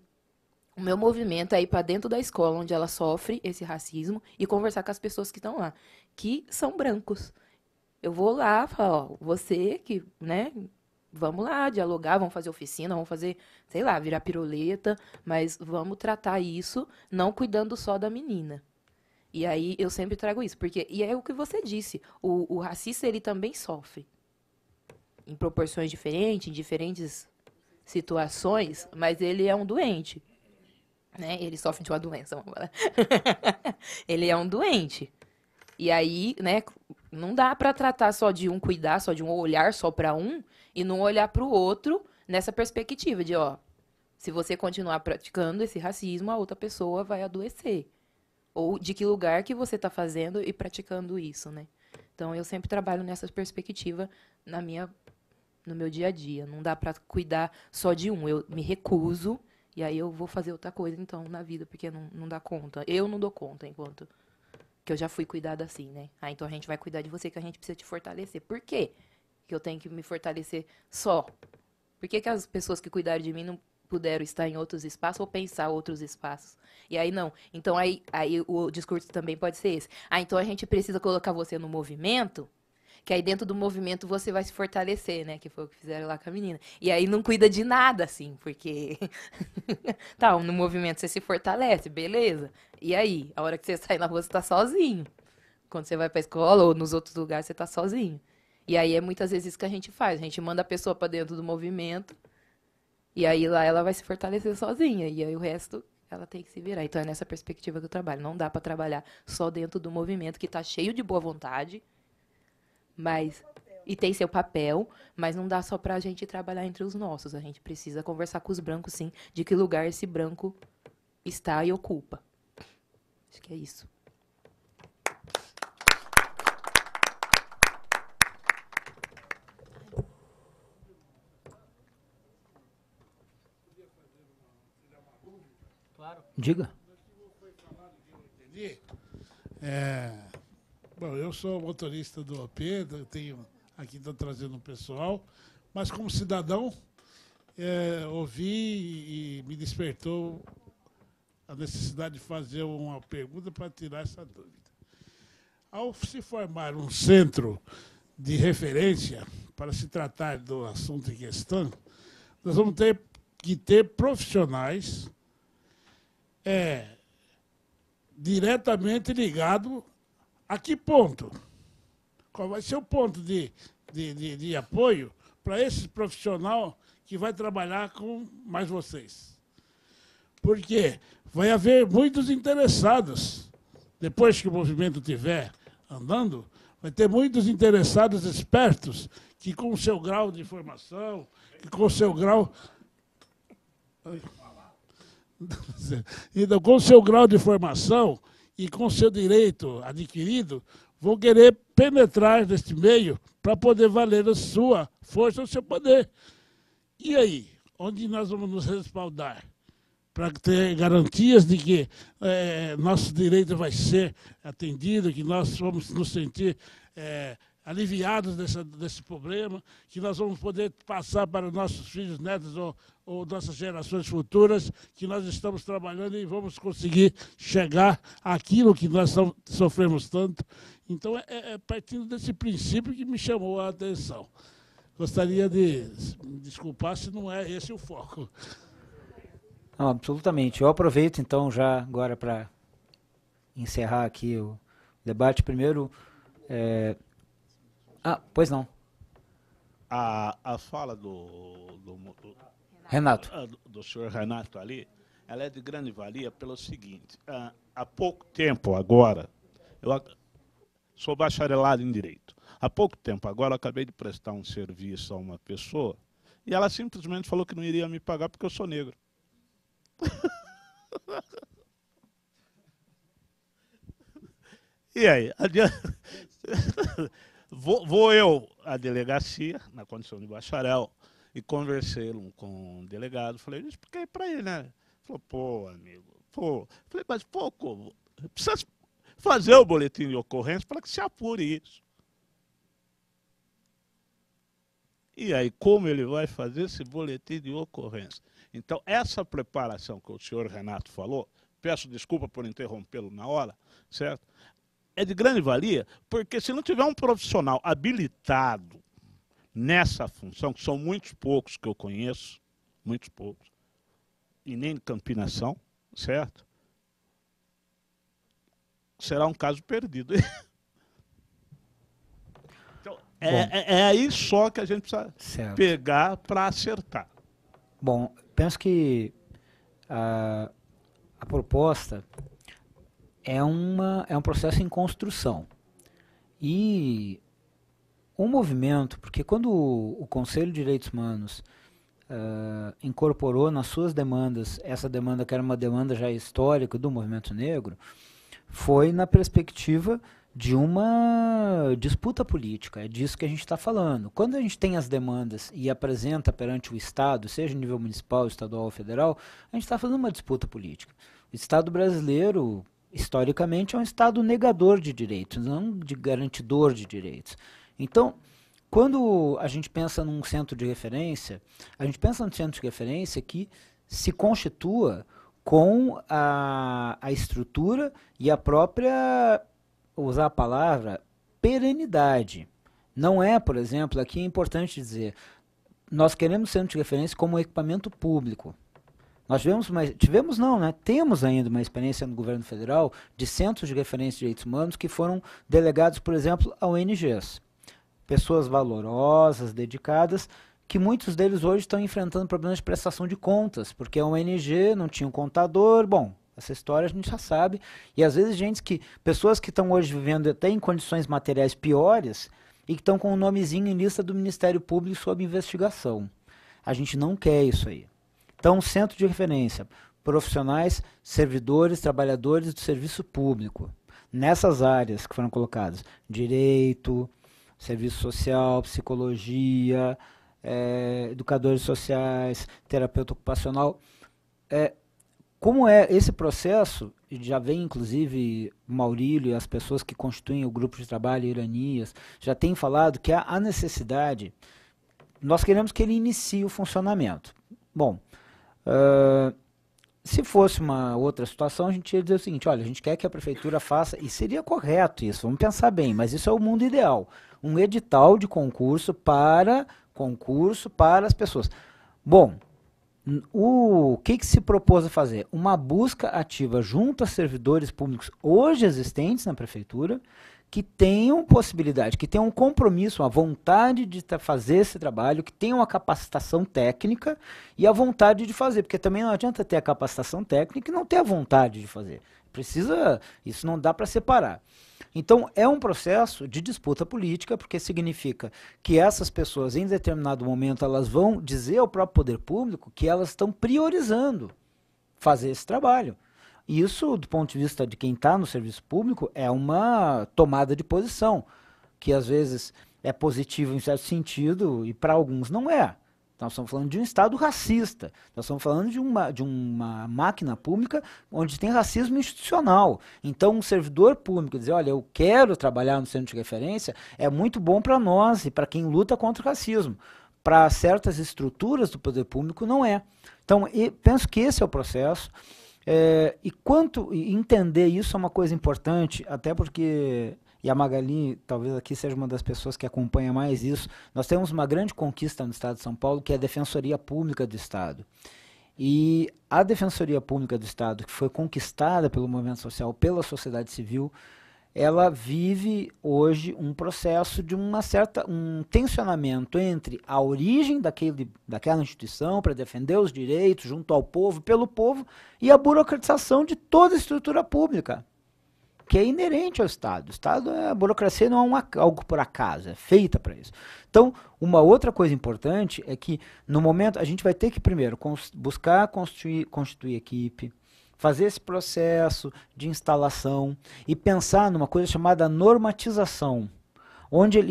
o meu movimento é ir para dentro da escola onde ela sofre esse racismo e conversar com as pessoas que estão lá, que são brancos. Eu vou lá, falo, você que, né, vamos lá dialogar, vamos fazer oficina, vamos fazer, sei lá, virar piroleta, mas vamos tratar isso não cuidando só da menina. E aí eu sempre trago isso, porque, e é o que você disse, o racista ele também sofre. Em proporções diferentes, em diferentes situações, mas ele é um doente. Né? Ele sofre de uma doença, vamos falar. Ele é um doente. E aí, né, não dá para tratar só de um, cuidar só de um, olhar só para um, e não olhar para o outro nessa perspectiva de, se você continuar praticando esse racismo, a outra pessoa vai adoecer. Ou de que lugar que você está fazendo e praticando isso, né? Então, eu sempre trabalho nessa perspectiva no meu dia a dia. Não dá para cuidar só de um. Eu me recuso e aí eu vou fazer outra coisa, então, na vida, porque não dá conta. Eu não dou conta, enquanto que eu já fui cuidada assim, né? Então, a gente vai cuidar de você, que a gente precisa te fortalecer. Por quê que eu tenho que me fortalecer só? Por que as pessoas que cuidaram de mim não puderam estar em outros espaços ou pensar outros espaços? E aí não. Então, aí o discurso também pode ser esse. Então a gente precisa colocar você no movimento, que aí dentro do movimento você vai se fortalecer, né? Que foi o que fizeram lá com a menina. E aí não cuida de nada, assim, porque... tá, no movimento você se fortalece, beleza. E aí, a hora que você sai na rua, você tá sozinho. Quando você vai pra escola ou nos outros lugares, você tá sozinho. E aí é muitas vezes isso que a gente faz. A gente manda a pessoa pra dentro do movimento, e aí lá ela vai se fortalecer sozinha. E aí o resto... ela tem que se virar. Então, é nessa perspectiva que eu trabalho. Não dá para trabalhar só dentro do movimento, que está cheio de boa vontade, e tem seu papel, mas não dá só para a gente trabalhar entre os nossos. A gente precisa conversar com os brancos, sim, de que lugar esse branco está e ocupa. Acho que é isso. Diga. Bom, eu sou motorista do OP, aqui estou trazendo um pessoal, mas como cidadão, ouvi e me despertou a necessidade de fazer uma pergunta para tirar essa dúvida. Ao se formar um centro de referência para se tratar do assunto em questão, nós vamos ter que ter profissionais diretamente ligados a que ponto? Qual vai ser o ponto de apoio para esse profissional que vai trabalhar com mais vocês? Porque vai haver muitos interessados. Depois que o movimento estiver andando, vai ter muitos interessados espertos que, com o seu grau de formação, que com o seu grau... Então, com o seu grau de formação e com o seu direito adquirido, vão querer penetrar neste meio para poder valer a sua força, o seu poder. E aí? Onde nós vamos nos respaldar? Para ter garantias de que nosso direito vai ser atendido, que nós vamos nos sentir aliviados desse problema, que nós vamos poder passar para nossos filhos, netos ou nossas gerações futuras, que nós estamos trabalhando e vamos conseguir chegar àquilo que nós sofremos tanto. Então, partindo desse princípio que me chamou a atenção. Gostaria de me desculpar se não é esse o foco. Não, absolutamente. Eu aproveito, então, já agora para encerrar aqui o debate. Primeiro, pois não. A fala do Renato. Do senhor Renato ali, ela é de grande valia pelo seguinte. Há pouco tempo agora, eu sou bacharelado em Direito. Há pouco tempo agora, eu acabei de prestar um serviço a uma pessoa e ela simplesmente falou que não iria me pagar porque eu sou negro. E aí? Vou eu à delegacia, na condição de bacharel, e conversei com o delegado. Falei, expliquei para ele, né? Falou, pô, amigo, pô. Falei, mas, pô, como? Precisa fazer o boletim de ocorrência para que se apure isso. E aí, como ele vai fazer esse boletim de ocorrência? Então, essa preparação que o senhor Renato falou, peço desculpa por interrompê-lo na hora, certo? É de grande valia, porque se não tiver um profissional habilitado nessa função, que são muitos poucos que eu conheço, muitos poucos, e nem de Campinas são, certo? Será um caso perdido. Então, é aí só que a gente precisa pegar para acertar. Bom, penso que a proposta é um processo em construção. E o movimento, porque quando o Conselho de Direitos Humanos incorporou nas suas demandas essa demanda que era uma demanda já histórica do movimento negro, foi na perspectiva de uma disputa política, é disso que a gente está falando. Quando a gente tem as demandas e apresenta perante o Estado, seja em nível municipal, estadual ou federal, a gente está fazendo uma disputa política. O Estado brasileiro, historicamente, é um Estado negador de direitos, não de garantidor de direitos. Então, quando a gente pensa num centro de referência, a gente pensa num centro de referência que se constitua com a estrutura e a própria, usar a palavra, perenidade. Não é, por exemplo, aqui é importante dizer, nós queremos centro de referência como equipamento público. Nós temos ainda uma experiência no governo federal de centros de referência de direitos humanos que foram delegados, por exemplo, a ONGs. Pessoas valorosas, dedicadas, que muitos deles hoje estão enfrentando problemas de prestação de contas, porque a ONG não tinha um contador, bom, essa história a gente já sabe, e às vezes pessoas que estão hoje vivendo até em condições materiais piores e que estão com um nomezinho em lista do Ministério Público sob investigação. A gente não quer isso aí. Então, centro de referência, profissionais, servidores, trabalhadores do serviço público, nessas áreas que foram colocadas, direito, serviço social, psicologia, educadores sociais, terapeuta ocupacional. Como é esse processo, já vem inclusive o Maurílio e as pessoas que constituem o grupo de trabalho Iranias, já têm falado que há a necessidade, nós queremos que ele inicie o funcionamento. Bom, Se fosse uma outra situação, a gente ia dizer o seguinte, olha, a gente quer que a prefeitura faça, e seria correto isso, vamos pensar bem, mas isso é o mundo ideal, um edital de concurso para as pessoas. Bom, o que se propôs a fazer? Uma busca ativa junto a servidores públicos hoje existentes na prefeitura, que tenham possibilidade, que tenham um compromisso, uma vontade de fazer esse trabalho, que tenham a capacitação técnica e a vontade de fazer, porque também não adianta ter a capacitação técnica e não ter a vontade de fazer. Isso não dá para separar. Então, é um processo de disputa política, porque significa que essas pessoas, em determinado momento, elas vão dizer ao próprio poder público que elas estão priorizando fazer esse trabalho. Isso, do ponto de vista de quem está no serviço público, é uma tomada de posição, que às vezes é positiva em certo sentido e para alguns não é. Nós estamos falando de um Estado racista, nós estamos falando de uma máquina pública onde tem racismo institucional. Então, um servidor público dizer, olha, eu quero trabalhar no centro de referência, é muito bom para nós e para quem luta contra o racismo. Para certas estruturas do poder público, não é. Então, penso que esse é o processo. E entender isso é uma coisa importante, até porque, e a Magali talvez aqui seja uma das pessoas que acompanha mais isso, nós temos uma grande conquista no Estado de São Paulo, que é a Defensoria Pública do Estado. E a Defensoria Pública do Estado, que foi conquistada pelo movimento social, pela sociedade civil, ela vive hoje um processo de um tensionamento entre a origem daquela instituição para defender os direitos junto ao povo, pelo povo, e a burocratização de toda a estrutura pública, que é inerente ao Estado. A burocracia não é algo por acaso, é feita para isso. Então, uma outra coisa importante é que, no momento, a gente vai ter que, primeiro, buscar constituir equipe, fazer esse processo de instalação e pensar numa coisa chamada normatização, onde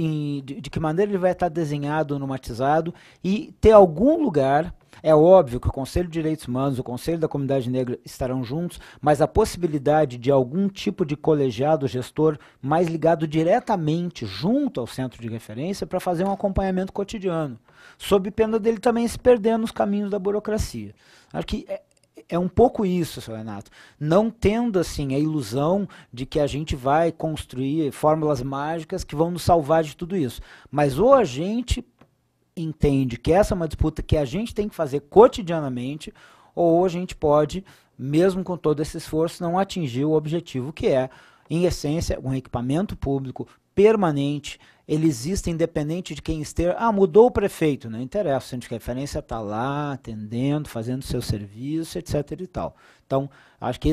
de que maneira ele vai estar desenhado, normatizado, e ter algum lugar. É óbvio que o Conselho de Direitos Humanos, o Conselho da Comunidade Negra estarão juntos, mas a possibilidade de algum tipo de colegiado gestor mais ligado diretamente junto ao centro de referência para fazer um acompanhamento cotidiano, sob pena dele também se perder nos caminhos da burocracia. Acho que é um pouco isso, seu Renato. Não tendo assim a ilusão de que a gente vai construir fórmulas mágicas que vão nos salvar de tudo isso. Mas ou a gente entende que essa é uma disputa que a gente tem que fazer cotidianamente, ou a gente pode, mesmo com todo esse esforço, não atingir o objetivo que é, em essência, um equipamento público permanente. Ele existe independente de quem esteja. Mudou o prefeito, não interessa, o centro de referência está lá, atendendo, fazendo seu serviço, etc. e tal. Então, acho que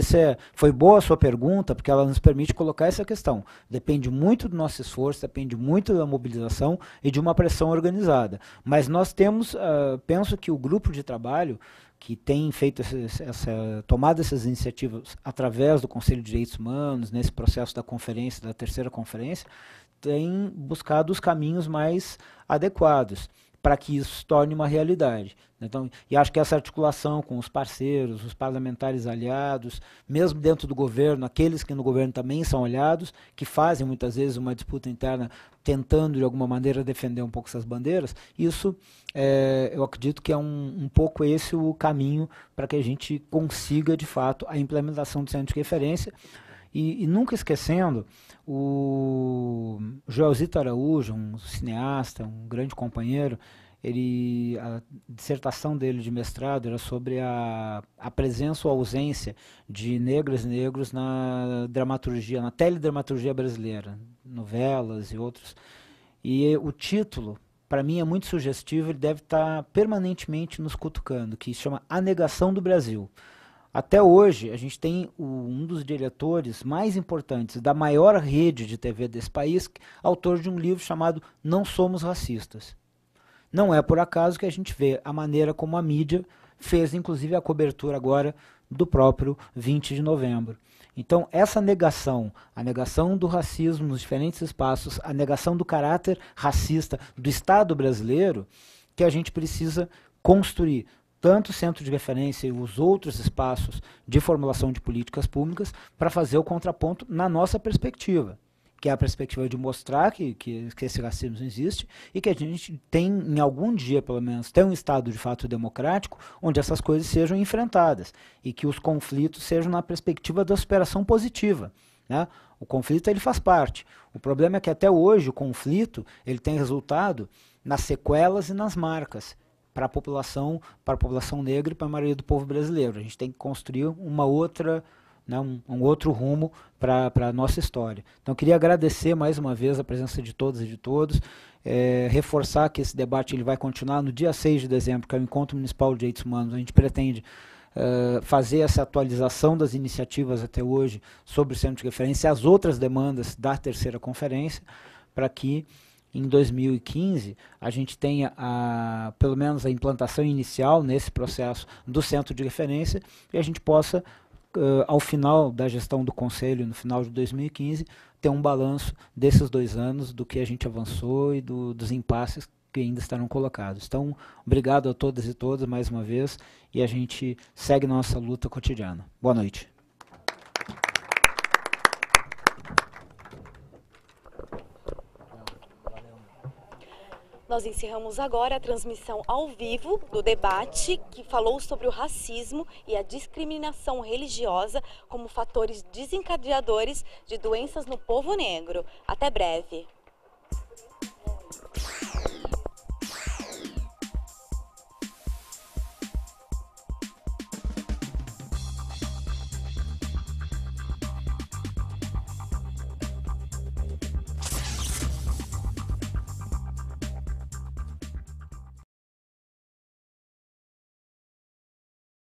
foi boa a sua pergunta, porque ela nos permite colocar essa questão. Depende muito do nosso esforço, depende muito da mobilização e de uma pressão organizada. Mas nós temos, penso que o grupo de trabalho que tem feito tomado essas iniciativas através do Conselho de Direitos Humanos, nesse processo da conferência, da terceira conferência, tem buscado os caminhos mais adequados para que isso se torne uma realidade. Então, e acho que essa articulação com os parceiros, os parlamentares aliados, mesmo dentro do governo, aqueles que no governo também são aliados, que fazem muitas vezes uma disputa interna tentando de alguma maneira defender um pouco essas bandeiras, isso eu acredito que é um pouco esse o caminho para que a gente consiga de fato a implementação do centro de referência. E nunca esquecendo, o Joelzito Araújo, um cineasta, um grande companheiro, a dissertação dele de mestrado era sobre a presença ou ausência de negras e negros na dramaturgia, na teledramaturgia brasileira, novelas e outros. E o título, para mim, é muito sugestivo, ele deve estar permanentemente nos cutucando, que se chama A Negação do Brasil. Até hoje, a gente tem um dos diretores mais importantes da maior rede de TV desse país, autor de um livro chamado Não Somos Racistas. Não é por acaso que a gente vê a maneira como a mídia fez, inclusive, a cobertura agora do próprio 20 de novembro. Então, essa negação, a negação do racismo nos diferentes espaços, a negação do caráter racista do Estado brasileiro, que a gente precisa construir tanto o centro de referência e os outros espaços de formulação de políticas públicas para fazer o contraponto na nossa perspectiva. que é a perspectiva de mostrar que esse racismo existe e que a gente tem, em algum dia pelo menos, tem um Estado de fato democrático onde essas coisas sejam enfrentadas e que os conflitos sejam na perspectiva da superação positiva, né? O conflito ele faz parte. O problema é que até hoje o conflito ele tem resultado nas sequelas e nas marcas para a população negra e para a maioria do povo brasileiro. A gente tem que construir uma outra, né, um outro rumo para a nossa história. Então, eu queria agradecer mais uma vez a presença de todas e de todos, reforçar que esse debate ele vai continuar no dia 6 de dezembro, que é o Encontro Municipal de Direitos Humanos. A gente pretende fazer essa atualização das iniciativas até hoje sobre o Centro de Referência e as outras demandas da terceira conferência, para que em 2015 a gente tenha pelo menos a implantação inicial nesse processo do Centro de Referência e a gente possa ao final da gestão do Conselho, no final de 2015, ter um balanço desses 2 anos, do que a gente avançou e dos impasses que ainda estarão colocados. Então, obrigado a todas e todos mais uma vez, e a gente segue nossa luta cotidiana. Boa noite. Nós encerramos agora a transmissão ao vivo do debate que falou sobre o racismo e a discriminação religiosa como fatores desencadeadores de doenças no povo negro. Até breve.